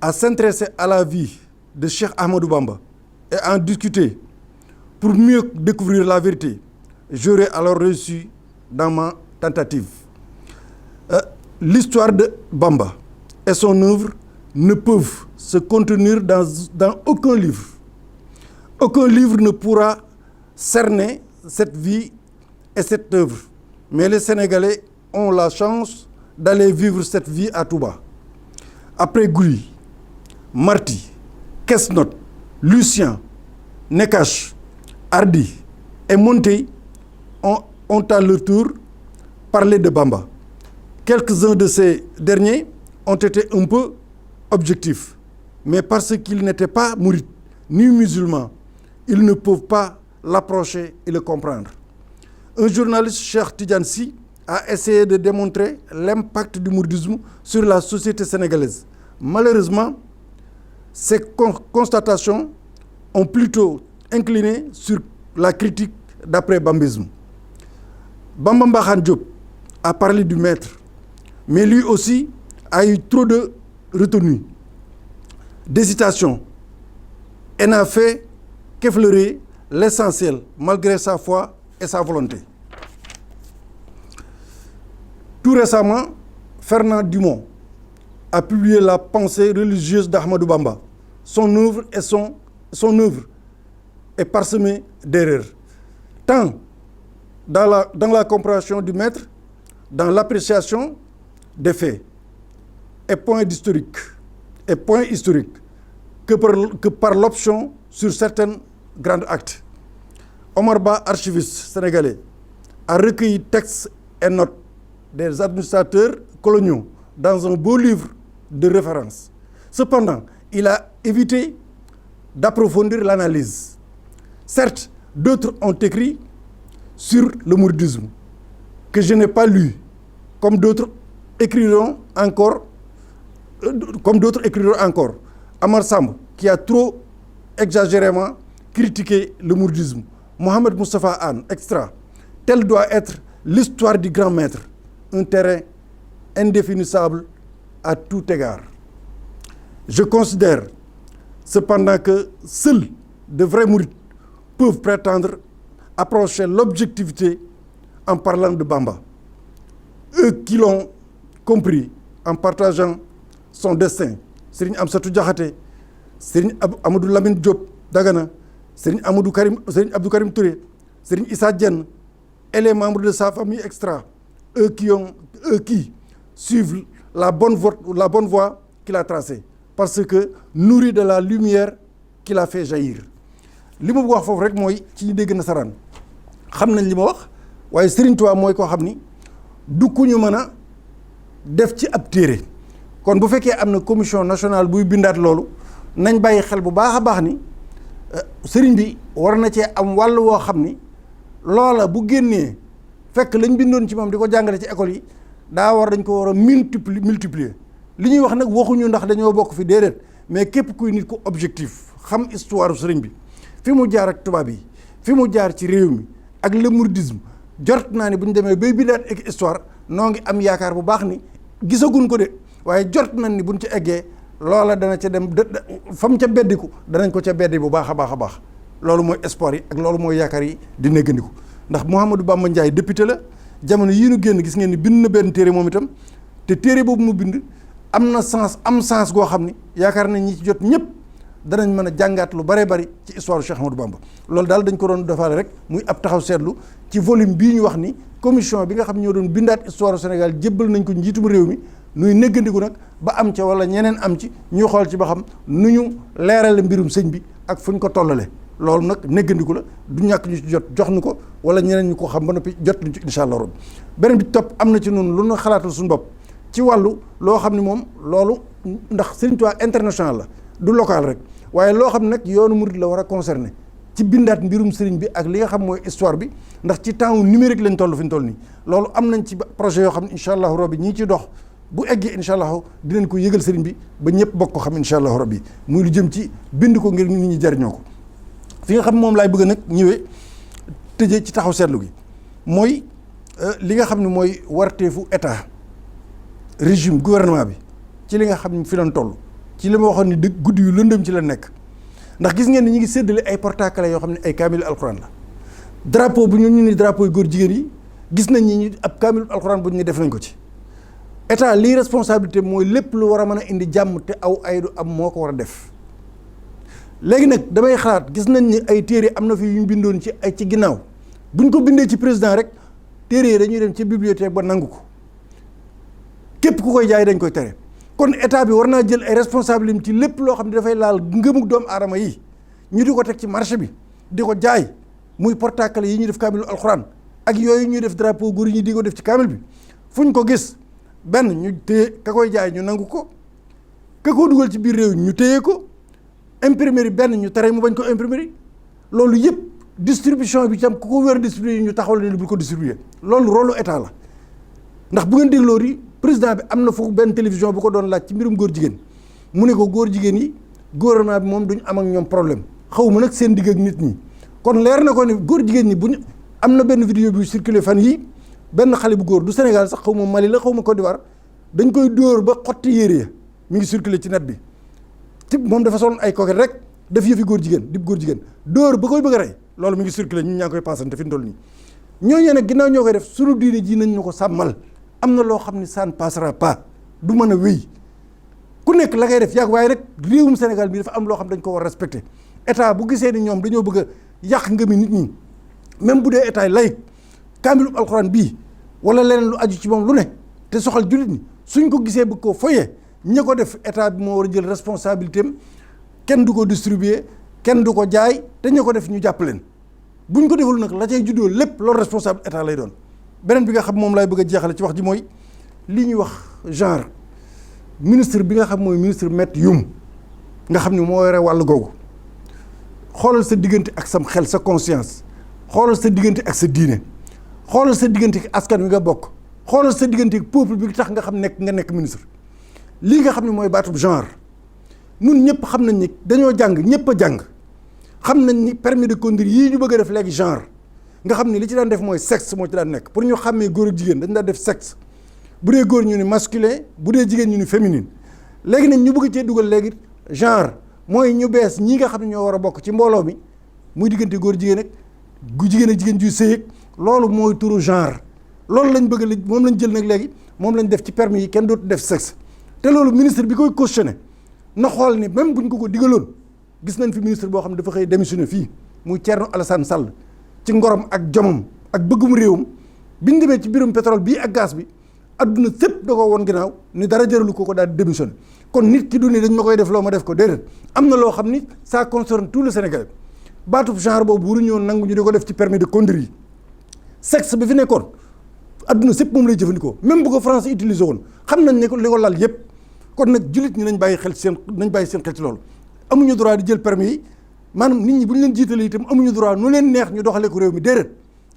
à s'intéresser à la vie de Cheikh Ahmadou Bamba et à en discuter pour mieux découvrir la vérité, j'aurai alors réussi dans ma tentative. L'histoire de Bamba et son œuvre ne peuvent se contenir dans aucun livre. Aucun livre ne pourra cerner cette vie et cette œuvre. Mais les Sénégalais ont la chance d'aller vivre cette vie à Touba. Après Gouly, Marty, Kesnot, Lucien, Nekash, Hardy et Montey ont à leur tour parlé de Bamba. Quelques-uns de ces derniers ont été un peu objectifs, mais parce qu'ils n'étaient pas mourides ni musulmans, ils ne peuvent pas l'approcher et le comprendre. Un journaliste, Cheikh Tidiane Sy, a essayé de démontrer l'impact du mouridisme sur la société sénégalaise. Malheureusement, ces constatations ont plutôt incliné sur la critique d'après-bambisme. Bamba Mbakhane Diop a parlé du maître, mais lui aussi a eu trop de retenue, d'hésitation, et n'a fait qu'effleurer l'essentiel malgré sa foi et sa volonté. Tout récemment, Fernand Dumont a publié la pensée religieuse d'Ahmadou Bamba. Son œuvre est parsemée d'erreurs, tant dans la compréhension du maître, dans l'appréciation des faits et points historiques, que par l'option sur certains grands actes. Omar Ba, archiviste sénégalais, a recueilli textes et notes des administrateurs coloniaux dans un beau livre de référence. Cependant, il a évité d'approfondir l'analyse. Certes, d'autres ont écrit sur le mouridisme, que je n'ai pas lu, comme d'autres écriront encore. Amar Samb, qui a trop exagérément critiqué le mouridisme. Mohamed Moustapha Anne, extra. Telle doit être l'histoire du grand maître. un terrain indéfinissable à tout égard. Je considère cependant que seuls de vrais mourides peuvent prétendre approcher l'objectivité en parlant de Bamba. Eux qui l'ont compris en partageant son destin, Serigne Amsatou Diakhaté, Serigne Amadou Lamine Diop Dagana, Serigne Abdou Karim Touré, Serigne Issa Diène et les membres de sa famille extra, eux qui suivent la bonne voie qu'il a tracée, parce que nourri de la lumière qu'il a fait jaillir. li ma wax foofu rek mooy ci ñu dégg nasaraan xam nañ li ma wax waaye Serigne Touba mooy koo xam ni du ku ñu mën a def ci ab téere kon bu fekkee am na commission nationale buy bindaat loolu nañ bàyyi xel bu baax a baax ni Serigne bi war na cee am wàll woo xam ni loola bu génnee fekk lañ bindoon ci moom di ko jàngale ci école yi dañ ko war a multiplier li ñuy wax nag waxuñu ndax dañoo bokk fi déedéet mais képp kuy nit ku objectif xam histoire Serigne bi fi mu jaar ak tubaab yi fi mu jaar ci réew mi ak le mouridisme jort naa ni bu ñu demee bay bindaat ak histoire noo ngi am yaakaar bu baax ni gisaguñ ko de waaye jort nañ ni buñ ci eggee loola dana ca dem fa mu ca beddiku danañ ko ca beddi bu baax a baax a baax loolu mooy espoir yi ak loolu mooy yaakaar yi di néggandiku ndax Mouhamadou Bamba Ndiaye député la jamono yii nu génn gis ngeen ni bind na benn téere moom itam te téere boobu mu bind am na sens goo xam ni yaakaar nañ ñi ci jot ñëpp danañ mën a jàngaat lu bare bari ci histoire Cheikh Ahmadou Bamba loolu daal dañ ko doon defaale rek muy ab taxaw seetlu ci volume bii ñu wax ni commission bi nga xam ñoo doon bindaat histoire Sénégal jébbal nañ ko njiitum réew mi nuy néggandiku nag ba am ca wala ñeneen am ci ñu xool ci ba xam nu ñu leerale mbirum sëñ bi ak fu ñu ko tollale loolu nag néggandiku la du ñàkk ñu ci jot jox nu ko wala ñeneen ñu ko xam ba noppi jot ñu ci incha allah rabbi beneen bi topp am na ci noonu lu ñu xalaatal suñu bopp ci wàllu loo xam ne moom loolu ndax Serigne Touba international la du local rek waaye loo xam ne nag yoonu murid la war a concerné ci bindaat mbirum sëriñ bi ak li nga xam mooy histoire bi ndax ci temps numérique lañ toll fi ñu toll nii loolu am nañ ci projet yoo xam ne incha allahu rabbi ñii ci dox bu eggee incha allahu dinañ ko yëgal sëriñ bi ba ñëpp bokk ko xam incha allahu rabbi muy lu jëm ci bind ko ngir nit ñi jariñoo ko fi nga xam moom laay bëgg nag ñëwee tëjee ci taxaw seetlu gi mooy li nga xam ne mooy warteefu état régime gouvernement bi ci li nga xam ne fi lañ toll ci li ma waxoon ni dëgg guddi yu lëndëm ci la nekk ndax gis ngeen ni ñu ngi séddale ay porte-clés yoo xam ne ay kaamil alxuraan la drapeau bu ñu ni drapeau yu góor jigéen yi gis nañ ni ab kaamil alxuraan bu ñu def nañ ko ci état lii responsabilité mooy lépp lu war a mën a indi jàmm te aw ay du am moo ko war a def léegi nag damay xalaat gis nañ ni ay téere am na fi yu ñu bindoon ci ay ci ginnaaw buñ ko bindee ci président rek téere yi dañuy dem ci bibliothèque ba nangu ko képp ku koy jaay dañ koy tere kon état bi war naa jël ay responsabilités ci lépp loo xam ne dafay laal ngëmug doomu aadama yi ñu di ko teg ci marché bi di ko jaay muy porte-clés yi ñuy def kaamilu alxuraan ak yooyu ñuy def drapeau góor yi di ko def ci kaamil bi fu ñu ko gis benn ñu téye ka koy jaay ñu nangu ko ka koo dugal ci biir réew ñu téye ko imprimerie benn ñu tere mu bañ ko imprimerie loolu yëpp distribution bi tam ku ko wér distribuer ñu taxawal ne bu ko distribuer loolu rôle état la ndax bu ngeen dégloo ri président bi am na foofu benn télévision bu ko doon laaj ci mbirum góor jigéen mu ne ko góor jigéen yi gouvernement bi moom duñ am ak ñoom problème xaw ma nag seen digg ak nit ñi kon leer na ko ne góor jigéen ñi buñ am na benn vidéo bi circulé fan yi benn xale bu góor du Sénégal sax xaw ma Mali la xaw ma Côte d'Ivoire dañ koy dóor ba xotti yére ya mi ngi circulé ci net bi ci moom dafa sol ay coquette rek def yëfi góor jigéen dib góor jigéen dóor ba koy bëgg a rey loolu mi ngi circulé ñun ñaa ngi koy passante fi mu toll nii ñooñu nag ginnaaw ñoo koy def sunu diine ji nañ ñu ko sàmmal am na loo xam ne ça ne passera pas du mën a wéy ku nekk la ngay def yàgg waaye rek réewum Sénégal bi dafa am loo xam dañ ko war a respecté état bu gisee ni ñoom dañoo bëgg a yàq ngëmi nit ñi même bu dee état laïque kaamilu alxuraan bii wala leneen lu aju ci moom lu ne te soxal jullit ñi suñ ko gisee bëgg koo foyee ña ko def état bi moo war a jël responsabilité am kenn du ko distribuer kenn du ko jaay te ña ko def ñu jàpp leen buñ ko deful nag la cay juddoo lépp loolu responsable état lay doon. beneen bi nga xam moom laay bëgg a jeexale ci wax ji mooy li ñuy wax genre ministre bi nga xam mooy ministre Maître Youm nga xam ne moo yore wàllu googu xoolal sa diggante ak sam xel sa conscience xoolal sa diggante ak sa diine xoolal sa diggante ak askan wi nga bokk xoolal sa diggante ak peuple bi tax nga xam nga nekk ministre lii nga xam ne mooy baatub genre nun ñëpp xam nañ ni dañoo jàng ñëpp a jàng xam nañ ni permis de conduire yii ñu bëgg a def léegi genre nga xam ne li ci daan def mooy sexe moo ci daan nekk pour ñu xàmmee góor ak jigéen dañ daan def sexe bu dee góor ñu ni masculin, bu dee jigéen ñu ni féminine. léegi nag ñu bëgg cee dugal léegi genre mooy ñu bees ñi nga xam ne ñoo war a bokk ci mbooloo mi muy diggante góor jigéen ak gu jigéen ak jigéen juy sëy loolu mooy turu genre. loolu lañ bëgg la moom lañ jël nag léegi moom lañ def ci permis yi kenn dootu def sexe te loolu ministre bi koy cautionné na xool ni même buñ ko digaloon gis nañ fi ministre boo xam ne dafa xëy démissionné fii muy Thierno Alassane Sall ci ngorom ak jomam ak bëggum réewam biñ demee ci mbirum pétrole bii ak gaz bi adduna sépp da ko woon ginnaaw ni dara jëralu ko daal di démissionné kon nit ki du ni dañ ma koy def loo ma def ko déedéet am na loo xam ni ça concerne tout le Sénégal baatub genre boobu waruñoo nangu ñu di ko def ci permis de conduire yi sexe bi fi nekkoon adduna sépp moom lay jëfandikoo même bu ko français utilisé woon xam nañ ne ko li ko lal yëpp kon nag jullit ñi nañ bàyyi xel seen xel ci loolu amuñu droit di jël permis yi maanaam nit ñi bu ñu leen jiitalee itam amuñu droit nu leen neex ñu doxalee ko réew mi déedéet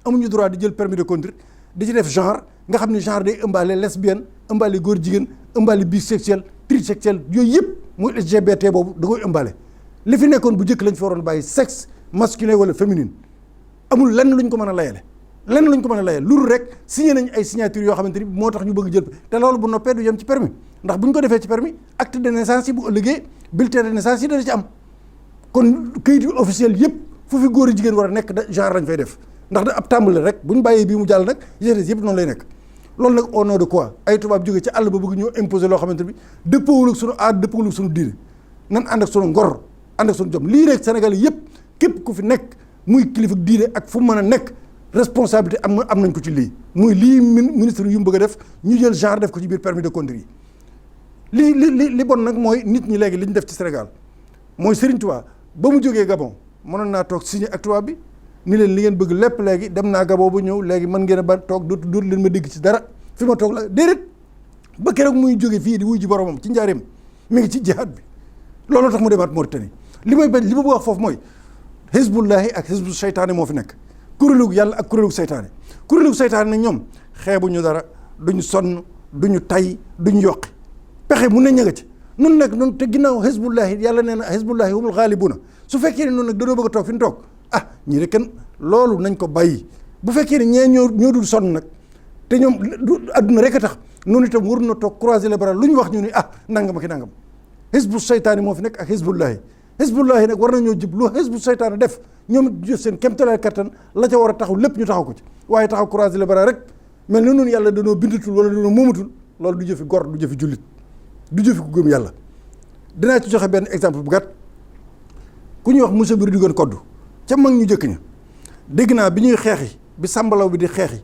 amuñu droit di jël permis de conduire di ci def genre nga xam ne genre day ëmbaale lesbienne ëmbaale góor jigéen ëmbaale bisexuel trisexuel yooyu yëpp muy LGBT boobu da koy ëmbaale li fi nekkoon bu njëkk lañ fi waroon bàyyi sexe masculin wala féminin amul lenn luñ ko mën a layale loolu rek signé nañ ay signature yoo xamante ni moo tax ñu bëgg jël te loolu bu noppee du yem ci permis ndax bu ñu ko defee ci permis acte de naissance yi bu ëllëgee bulletin de naissance yi dana ci am kon kayit yu officiel yëpp fu fi góor jigéen war a nekk genre lañ fay def ndax da ab tàmbale rek bu ñu bàyyee bii mu jàll nag yëpp noonu lay nekk loolu nag au nom de quoi ay tubaab jógee ci àll ba bëgg ñoo imposer loo xamante ni dëppoowul ak sunu aada dëppoowul ak sunu diine nan ànd ak sunu ngor ànd ak sunu jom lii rek Sénégal yëpp képp ku fi nekk muy kilifa diine ak fu mu mën a nekk responsabilité am nañ ko ci lii muy lii ministre yu mu bëgg a def ñu jël genre def ko ci biir permis de conduire yi li bon nag mooy nit ñi léegi li ñu def ci Sénégal mooy Serigne Touba ba mu jógee Gabon mënoon naa toog signé ak tubaab bi ni leen li ngeen bëgg lépp léegi dem naa Gabon ba ñëw léegi mën ngeen a ba toog dootu leen ma dégg ci dara fi ma toog la déedéet ba keroog muy jógee fii di wuy ji boromam ci njaareem mi ngi ci jihaad bi looloo tax mu demaat Mauritanie li may bañ li ma bëgg wax foofu mooy Hizbullahi ak Hizbu seytaane moo fi nekk kuréelu yàlla ak kuréelu seytaane nag ñoom xeebuñu dara duñu sonn duñu tay duñu yokki pexe mu ne ña nga ci nun nag nun te ginnaaw Hizbullahi yàlla nee na Hizbullahi humul ghalibuna su fekkee ne noonu nag dañoo bëgg a toog fi ñu toog ñii de kenn loolu nañ ko bàyyi bu fekkee ne ñee ñoo dul sonn nag te ñoom adduna rek a tax noonu itam war na toog croiser les bras lu ñu wax ñu ni nangam ak nangam Hizbu seytaane moo fi nekk ak Hizbullahi nag war nañoo jib lu Hizbu seytaane def ñoom jëf seen kéemtalaay kattan la ca war a taxaw lépp ñu taxaw ko ci waaye taxaw croiser les bras rek mel na noonu yàlla danoo bindatul wala danoo moomatul loolu du jëfi gor du jëfi jullit du jëfi ku gëm yàlla. dinaa ci joxe benn exemple bu gàtt ku ñuy wax monsieur Biri Dugan Koddu ca mag ñu jëkk ña dégg naa bi ñuy xeexi bi sàmbalaw bi di xeexi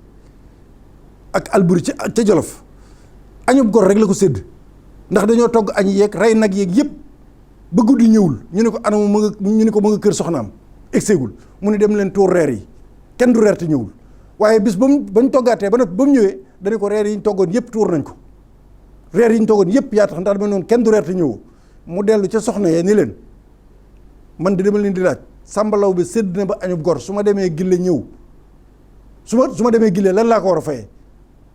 ak Alburi ca Jolof añub gor rek la ko sédd ndax dañoo togg añ yeeg rey nag yeeg yëpp ba guddi ñëwul ñu ne ko anamu ñu ne ko ma nga kër soxnaam egseegul mu ne dem leen tuur reer yi kenn du reer te ñëwul waaye bis bañ toggaatee ba mu ñëwee dañu ko reer yi ñu toggoon yëpp tuur nañ ko reer yi ñu toggoon yëpp yaa tax ndax dama noonu kenn du reer te ñëwoo mu dellu ca soxna yee ni leen man di dama leen di laaj sàmbalaw bi sédd na ba añub gor su ma demee gille ñëw su ma demee gille lan laa ko war a fayee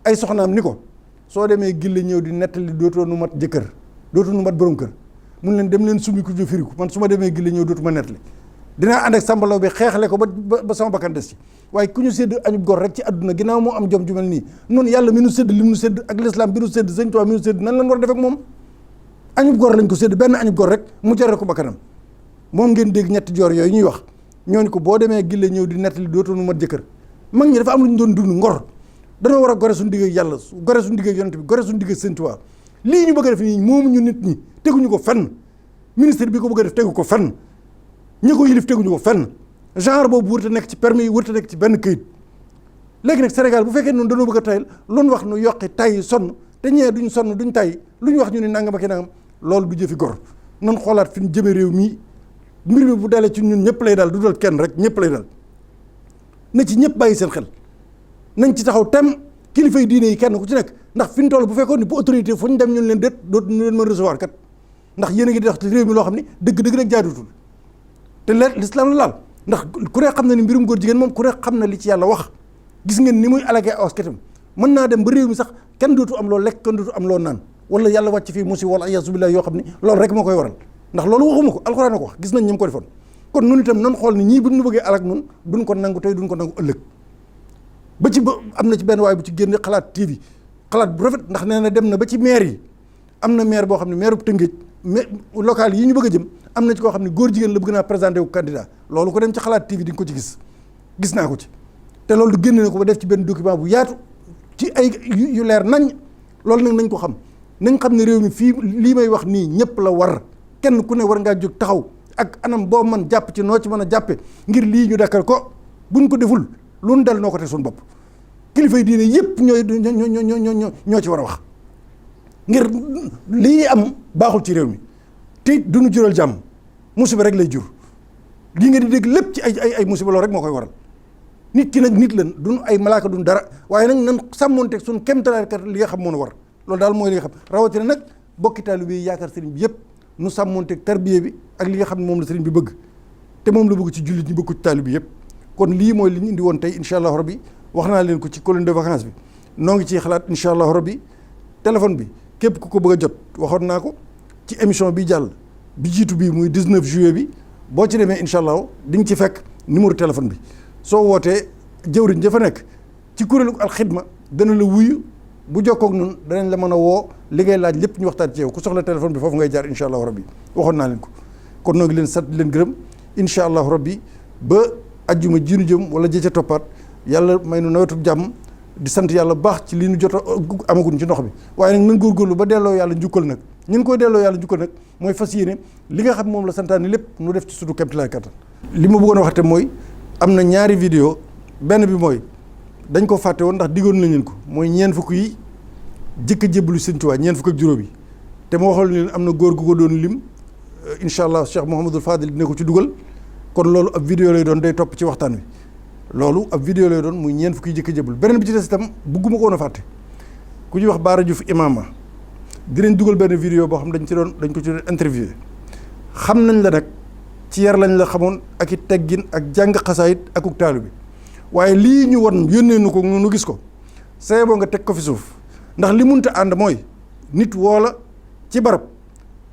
ay soxnaam ni ko soo demee gille ñëw di nettali dootoo nu mat jëkkër dootoo nu mat borom kër mun leen dem leen summi ko ju firiku man su ma demee gille ñëw dootu ma nettali dinaa ànd ak sàmbalaw bi xeexle ko ba sama bakkan des ci waaye ku ñu sédd añub gor rek ci àdduna ginnaaw moo am jom ju mel nii noonu yàlla mi nu sédd li mu nu sédd ak l'islam bi nu sédd sëñ Tuubaa mi nu sédd nan lan war a def ak moom añub gor lañ ko sédd benn añub gor rek mu jaral ko bakkanam moom ngeen dégg ñetti joor yooyu ñuy wax ñoo ni ko boo demee gille ñëw di nettali dootoo nu mat jëkkër mag ñi dafa am lu ñu doon dund ngor dañoo war a gore suñu digg ak yàlla gore suñu digg ak yonent bi gore suñu digg ak sëñ Tuubaa lii ñu bëgg a def nii moomu ñu nit ñi teguñu ko fenn ministre bi ko bëgg a def tegu ko fenn ñi ko yilif teguñu ko fenn genre boobu wërta nekk ci permis wërta nekk ci benn këyit léegi nag Sénégal bu fekkee noonu dañoo bëgg a tayal lu ñu wax nu yokki tay sonn te ñee duñ sonn duñ tay lu ñu wax ñu ne nangam ak nangam loolu du jëfi gor nan xoolaat fi ñu jëme réew mii mbir mi bu dalee ci ñun ñëpp lay dal du dal kenn rek ñëpp lay dal na ci ñëpp bàyyi seen xel nañ ci taxaw tem kilifa yi diine yi kenn ku ci nekk ndax fi ñu toll bu fekkoon ni bu autorité fu ñu dem ñun leen déet dootu ñu leen mën recevoir kat ndax yéen a ngi di wax ci réew mi loo xam ni dëgg rek jaadutul te l'islam la laal ndax ku ne xam na ni mbirum góor jigéen moom ku ne xam na li ci yàlla wax gis ngeen ni muy alagee asketam mën naa dem ba réew mi sax kenn dootu am loo lekk kenn dootu am loo naan wala yàlla wàcc fii musi wala iyaasu billaah yoo xam ni loolu rek moo koy waral ndax loolu waxuma ko alxuraan ko wax gis nañ ñi mu ko defoon kon nun itam nan xool ni ñii bu ñu bëggee alag nun duñ ko nangu tey duñ ko nangu ëllëg ba am na ci benn waay bu ci génne xalaat TV xalaat bu rafet ndax nee na dem na ba ci maire yi am na maire boo xam ne maire bu Tëngéej local yi ñu bëgg a jëm am na ci koo xam ne góor jigéen la bëgg naa présenté wu candidat loolu ko dem ci xalaat TV di nga ko ci gis naa ko ci te loolu du génne na ko ba def ci benn document bu yaatu ci ay yu leer nañ loolu nag nañ ko xam nañ xam ne réew mi fii lii may wax nii ñëpp la war kenn ku ne war ngaa jóg taxaw ak anam boo man jàpp ci noo ci mën a jàppe ngir lii ñu dakkal ko buñ ko deful lu nu dal noo ko te suñu bopp kilifa yi diine yëpp ñoo ci war a wax ngir lii am baaxul ci réew mi te duñu jural jàmm musiba rek lay jur lii nga di dégg lépp ci ay musiba loolu rek moo koy waral nit ki nag nit lan duñu ay malaaka duñu dara waaye nag nan sàmmoonteeg suñu kéemtalaay kat li nga xam moo nu war loolu daal mooy li nga xam rawatina nag bokki taalibe yi yaakaar sëriñ bi yëpp nu sàmmoonteeg tarbiya bi ak li nga xam ne moom la sëriñ bi bëgg te moom la bëgg ci jullit ñi bëgg ko ci taalibe bi yëpp kon lii mooy li ñu indi woon tey incha allahu rabbi wax naa leen ko ci colonie de vacances bi noo ngi ciy xalaat incha allahu rabbi téléphone bi képp ku ko bëgg a jot waxoon naa ko ci émission bi jàll bi jiitu bii muy 19 juillet bi boo ci demee incha allah di nga ci fekk numéro téléphone bi soo wootee jëwriñ ja fa nekk ci kuréelu alxidma dana la wuyu bu jokkoog nun danañ la mën a woo li ngay laaj lépp ñu waxtaan ci yow ku soxla téléphone bi foofu ngay jaar incha allahu rabbi waxoon naa leen ko kon noo ngi leen sant leen gërëm incha allahu rabbi ba ajjuma jiinu jëm wala jëca toppaat yàlla may nu nawetu jàmm di sant yàlla baax ci li nu jot amaguñ ci ndox bi waaye nag nan góorgóorlu ba delloo yàlla njukkal nag ñun koy delloo yàlla njukkal nag mooy fas yéene li nga xam moom la santaane lépp nu def ci suñu kéemtalaay kattan li ma bëggoon a wax te mooy am na ñaari vidéo benn bi mooy dañ ko fàtte woon ndax diggoon nañ leen ko mooy ñeen fukk yi jëkk a jébbalu Sëñ Tuubaa ñeen fukk ak juróom yi te ma waxal leen am na góor gu ko doon lim incha allah Cheikh Mouhamadul Fadil dina ko ci dugal kon loolu ab vidéo lay doon day topp ci waxtaan wi loolu ab vidéo lay doon muy ñeen fukk yi jëkk a jébbalu beneen bi ci des itam bugguma ko woon a fàtte ku ñuy wax Baara Diouf imama dinañ dugal benn vidéo boo xam dañ ko ci doon interviewé xam nañ la nag ci yar lañ la xamoon ak i teggin ak jàng xasaayit akuk taalu bi waaye lii ñu won yónnee nu ko nu gis ko say boo nga teg ko fi suuf ndax li munta ànd mooy nit woo la ci barab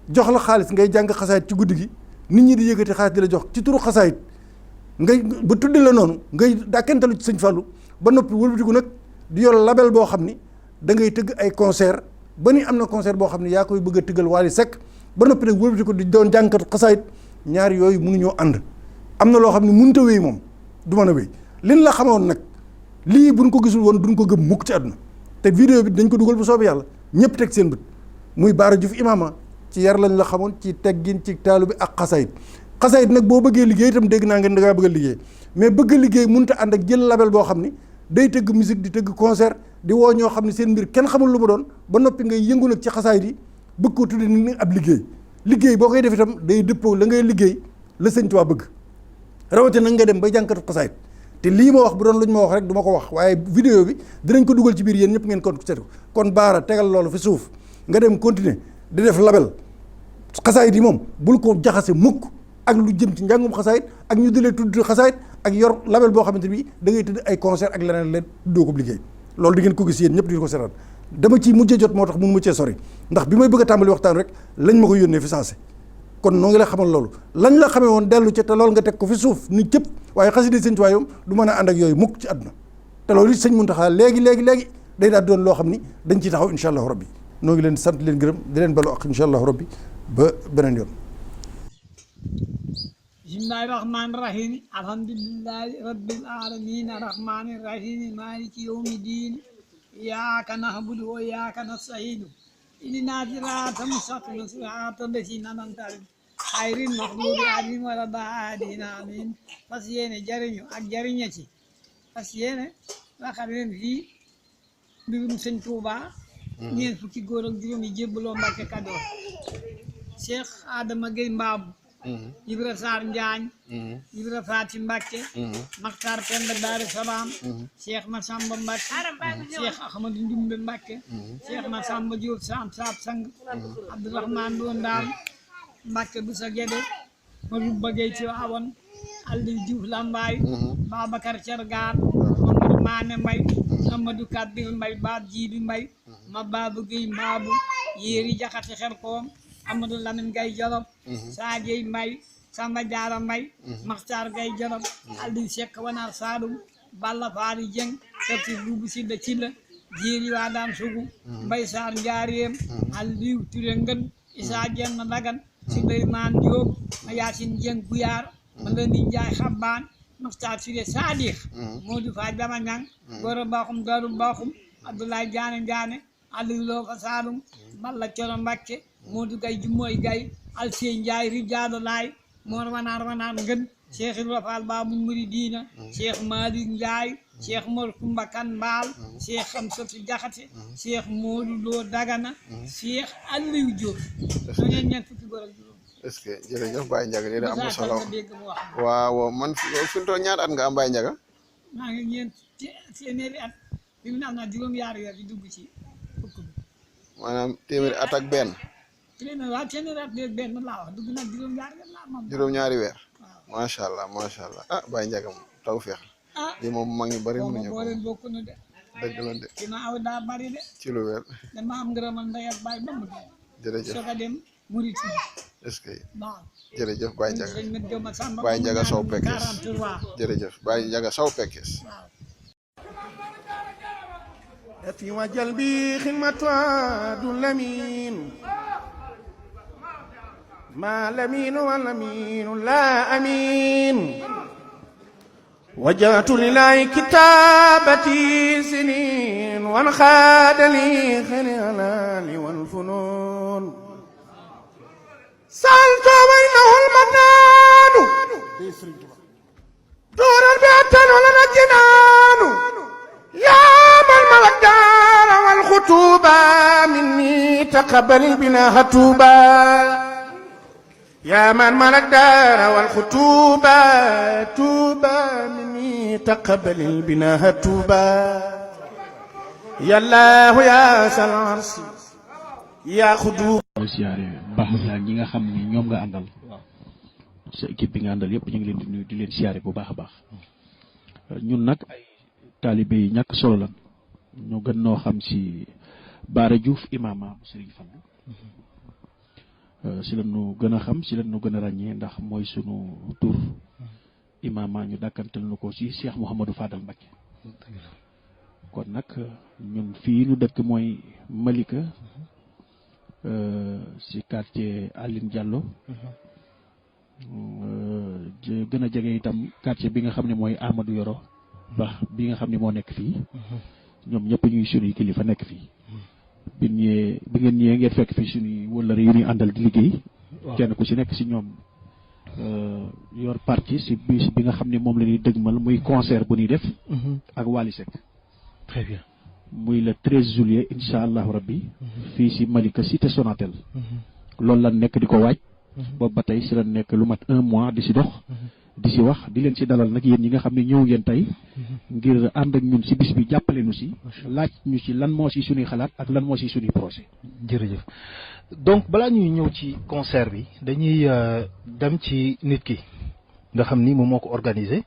jox la xaalis ngay jàng xasaayit ci guddi gi nit ñi di yëkkati xaalis di la jox ci turu xasaayit ngay ba tudde la noonu ngay dàkkentalu ci sëñ Fallou ba noppi wëlbatiku nag di yor label boo xam ni da ngay tëgg ay concert ba ni am na concert boo xam ne yaa koy bëgg a tëggal Wally Seck ba noppi nag wëlbatiku di doon jàngkat xasaayit ñaar yooyu mënuñoo ànd am na loo xam ne mënut a wéy moom du mën a wéy liñ la xamoon nag lii buñ ko gisul woon duñ ko gëm mukk ci àdduna te vidéo bi dañ ko dugal bu soobee yàlla ñëpp teg seen bët muy Baara Diouf imama ci yar lañ la xamoon ci teggin ci taalu bi ak xasaayit nag boo bëggee liggéey itam dégg naa ngeen da ngaa bëgg a liggéey mais bëgg a liggéey mënut a ànd ak jël label boo xam ni day tëgg musique di tëgg concert di woo ñoo xam ne seen mbir kenn xamul lu mu doon ba noppi ngay yëngu nag ci xasaayit yi bëgg ko tudde ni ab liggéey boo koy def itam day dëppoo la ngay liggéey la Sëñ Tuubaa bëgg rawatina nag nga dem bay jànkatu xasaayit te lii ma wax bu doon lu ñu ma wax rek du ma ko wax waaye vidéo bi dinañ ko dugal ci biir yéen ñëpp ngeen kon seet ko kon Baara tegal loolu fi suuf nga dem continuer di def label xasaayit yi moom bul ko jaxase mukk ak lu jëm ci njàngum xasaayit ak ñu dilee tudd xasaayit ak yor label boo xamante bi da ngay tëdd ay concert ak leneen leen tuddoo ko liggéey loolu di ngeen ko gis yéen ñëpp di ko seetaan dama ci mujjee jot moo tax mënu ma cee sori ndax bi may bëgg a tàmbali waxtaan rek lañ ma ko yónnee fi sensé kon noo ngi la xamal loolu lañ la xamee woon dellu ci te loolu nga teg ko fi suuf ni cëpp waaye xasida Sëñ Tuubaa yoom du mën a ànd ak yooyu mukk ci àdduna te loolu it Sëñ Muntaxa léegi day daal doon loo xam ni dañ ciy taxaw incha allahu rabbi noo ngi leen di sant leen gërëm di leen balu ak incha allahu rabbi ba beneen yoon bismillahi rahmani rahim alhamdulillahi rabbil alamin arrahmani rahim maliki yawmi din iyyaka na'budu wa iyyaka nasta'in ihdina sirata mustaqim sirata allaziina an'amta alayhim xayril maxduubi alayhim wala daalliin amiin fas yéene jariñu ak jariñe ci fas yéene waxal leen fii mbirum Sëñ Tuuba ñeent fukki góor ak juróom yi jébbaloo Mbàkke Kajoor Cheikh Adama Gueye Mbaabu Ibra Sarr Njaañ Ibra Faati Mbàkke Maxtaar Penda Daaru Salaam Cheikh Massamba Mbàkke Cheikh Ahmadou Ndumbe Mbàkke Cheikh Massamba Diop Sam Saab Sang Abdourahmane Lo Ndaam Mbàkke bu sa Gede Madu Bagay ci Waawan Aliou Diouf Lambaay Babacar Cergaar Mamadou Maane Mbay Amadou Kadir Mbay Baab Jiibi Mbay ma Baabu Gueye Mbaabu Yéeri Jaxate Xelkoom Amadou Lamine Gaye Jolof Sadio Mbay Samba Jaara Mbay Maxtaar Gaye Jolof Aliou Seck Wanar Saalum Balla Faali Jeng Tafsir Buubu Silla Silla Jéeri waa daan sugu Mbay Saar Njaareem Aliou Ture Ngën Isaa Jenn Dagan Suleymaan Jóob ma Yaasin Jeng Guyaar ma Lëndi Njaay Xabbaan Maxtaar Sire Saadix Moodu Faaj Dama Ñang Gora Baxum Daru Baxum Abdoulaye Jaane Jaane Aliou Lo fa Saalum Balla Coro Mbakke Moodu Gay Jumooy Gay Alsey Njaay Rijaado Laay Moor Wanaar Ngën Cheikh Ibra Fall Baabu Muridiina Cheikh Malick Njaay Cheikh Mor Kumba Kan Mbaal Cheikh Xamsatu Jaxate Cheikh Moodu Lo Dagana Cheikh Aliou Diop ñeent fukki góor ak juróom. est-ce que jërëjëf Baye Ndiaga lii de am na solo waaw man fi mu toll ñaar at nga am Baye Ndiaga. maa ngi ñeent téeméeri at fi mu ne am naa juróom-ñaari weer di dugg ci fukk bi. maanaam téeméeri at ak benn. téeméeri at beeg benn laa wax dugg nag juróom-ñaari weer laa moom. juróom-ñaari weer. macha allah ah Baye Ndiaga moom taw feex. lii moom mag ñu bari mënuñu ko. boo leen bokk na de. dëgg la de. dina aw daa bari de. ci lu wér. dama am ngërëmal ndey ak baay ba mu de. jërëjëf soo ko dem murit est-ce que waaw jërëjëf Baye Ndiaga Baye Baye Ndiaga Sow Pekes jërëjëf Baye Ndiaga Sow Pekes في وجلبي خدمة عاد لمين ما لمين والأمين لا أمين وجهت لله كتابتي سنين وانخاد لي خير الهلال والفنون سألت بينه المنان دور البيتان ولنا الجنان يا من ملك دار والخطوبة مني تقبل البناء توبة يا من ملك دار والخطوبة توبة مني تقبل البناء توبة يا الله يا سلام yaa xudu siyaare baax na ñi nga xam ni ñoom nga àndal sa équipe bi nga àndal yëpp ñu ngi leen di nuyu di leen siyaare bu baax a baax ñun nag ay taalibe yi ñàkk solo lan ñu gën noo xam si Bara Diouf imaama Serigne Fallou si la ñu gën a xam si la ñu gën a ràññee ndax mooy sunu tur imaama ñu dàkkantal nu ko si Cheikh Mouhamadou Fadal Mbacké kon nag ñun fii nu dëkk mooy Malika si quartier Aline Diallo gën a jege itam quartier bi nga xam ne mooy Amadou Yoro Ba bi nga xam ne moo nekk fii ñoom ñëpp ñuy sunuy kilifa nekk fii bi ngeen ñëwee ngeen fekk fii sunuy wëllëre yu ñuy àndal di liggéey kenn ku si nekk si ñoom yor parti si bis bi nga xam ne moom la ñuy dëgmal muy concert bu ñuy def ak Wally Seck très bien muy le 13 juillet incha allahu rabbi fii si Malika cité Sonatel loolu la nekk di ko waaj boobu ba tey si la nekk lu mat 1 mois di si dox di si wax di leen si dalal nag yéen ñi nga xam ne ñëw ngeen tey ngir ànd ak ñun si bis bi jàppale nu si laaj ñu si lan moo si suñuy xalaat ak lan moo si suñuy projet. jërëjëf donc balaa ñuy ñëw ci concert bi dañuy dem ci nit ki nga xam ni moom moo ko organisé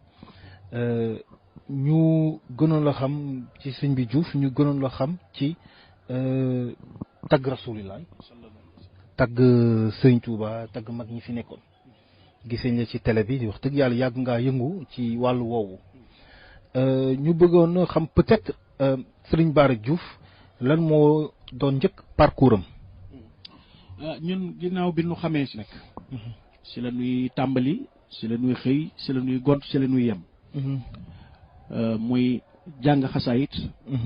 ñu gënoon la xam ci sëñ bi Diouf ñu gënoon la xam ci tagg Rasulillah tagg sëñ Touba tagg mag ñi fi nekkoon gisee la ci télé bi wax dëgg yàlla yàgg ngaa yëngu ci wàllu woowu ñu bëggoon xam peut-être sëriñ Bara Diouf lan moo doon njëkk parcours am. ñun ginnaaw bi nu xamee si nag si la ñuy tàmbali si la ñuy xëy si la ñuy gont si la ñuy yem. muy jàng xasaayit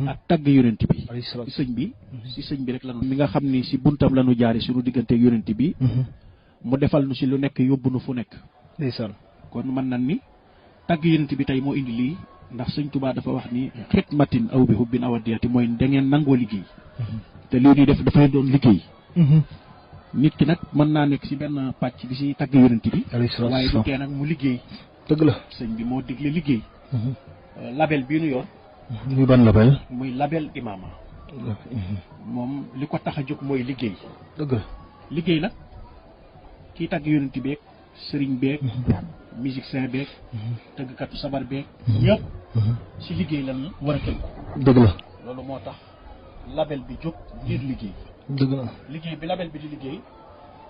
ak tagg yonent bi si sëñ bi rek la mi nga xam ni si buntam la ñu jaare suñu digganteeg yonent bi mu defal nu si lu nekk yóbbu nu fu nekk ndeysaan kon mën nan ni tagg yonent bi tey moo indi lii ndax sëñ Tuubaa dafa wax ni xidmatin aw bi hubbin aw adiyati mooy da ngeen nangoo liggéey te lii ñuy def dafay doon liggéey nit ki nag mën naa nekk si benn pàcc di si tagg yonent bi waaye du tee nag mu liggéey dëgg la sëñ bi moo digle liggéey label bii nu yor muy ban label muy label Imama moom li ko tax a jóg mooy liggéey dëgg la liggéey nag kii tagg yonent beeg sëriñ beeg musicien beeg tëggkatu sabar beeg ñëpp si liggéey lan war a tënku dëgg la loolu moo tax label bi jóg ngir liggéey dëgg la liggéey bi label bi di liggéey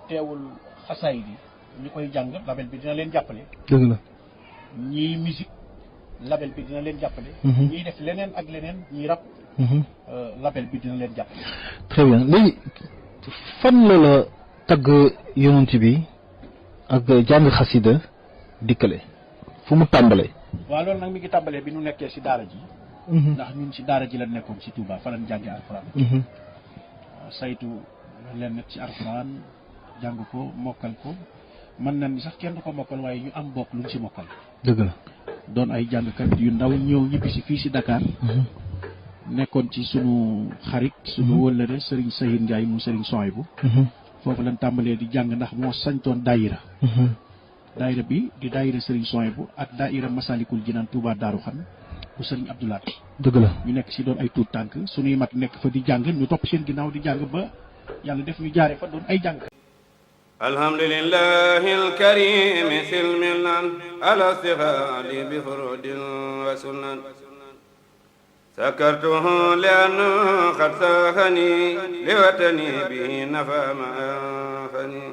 teewul xasaay bi ñu koy jàng label bi dina leen jàppale dëgg la ñii musique label bi dina leen jàppale. ñiy def leneen ak leneen ñiy rap. label bi dina leen jàppale. très bien léegi fan la tagg yonent bi ak jàng xasida dikkale fu mu tàmbalee. waaw loolu nag mi ngi tàmbalee bi nu nekkee si daara ji. ndax ñun si daara ji la nekkoon si Touba fa lañ jàngee alxuraan. saytu leen nekk ci alxuraan jàng ko mokkal ko mën na ni sax kenn du ko mokkal waaye ñu am bokk lu ñu si mokkal. dëgg la. doon ay jàngkat yu ndaw ñëw ñibbi si fii si Dakar. nekkoon ci sunu xarit. sunu wëllëre Serigne Sahir Ndiaye mu Serigne Sohaibou. foofu lañ tàmbalee di jàng ndax moo sañtoon daayira. daayira bi di daayira Serigne Sohaibou ak daayira Masalikul Jinaan Touba Daaru Xan bu Serigne Abdoulaye. dëgg la ñu nekk si doon ay tuut tànk sunuy mag nekk fa di jàng ñu topp seen ginnaaw di jàng ba yàlla def ñu jaare fa doon ay jàng. alhamdulillahi alkarimi silmilan ala sihali bi furudin wa sunan sakartuhu liannu qad sahani liwatani bihi nafa ma anfani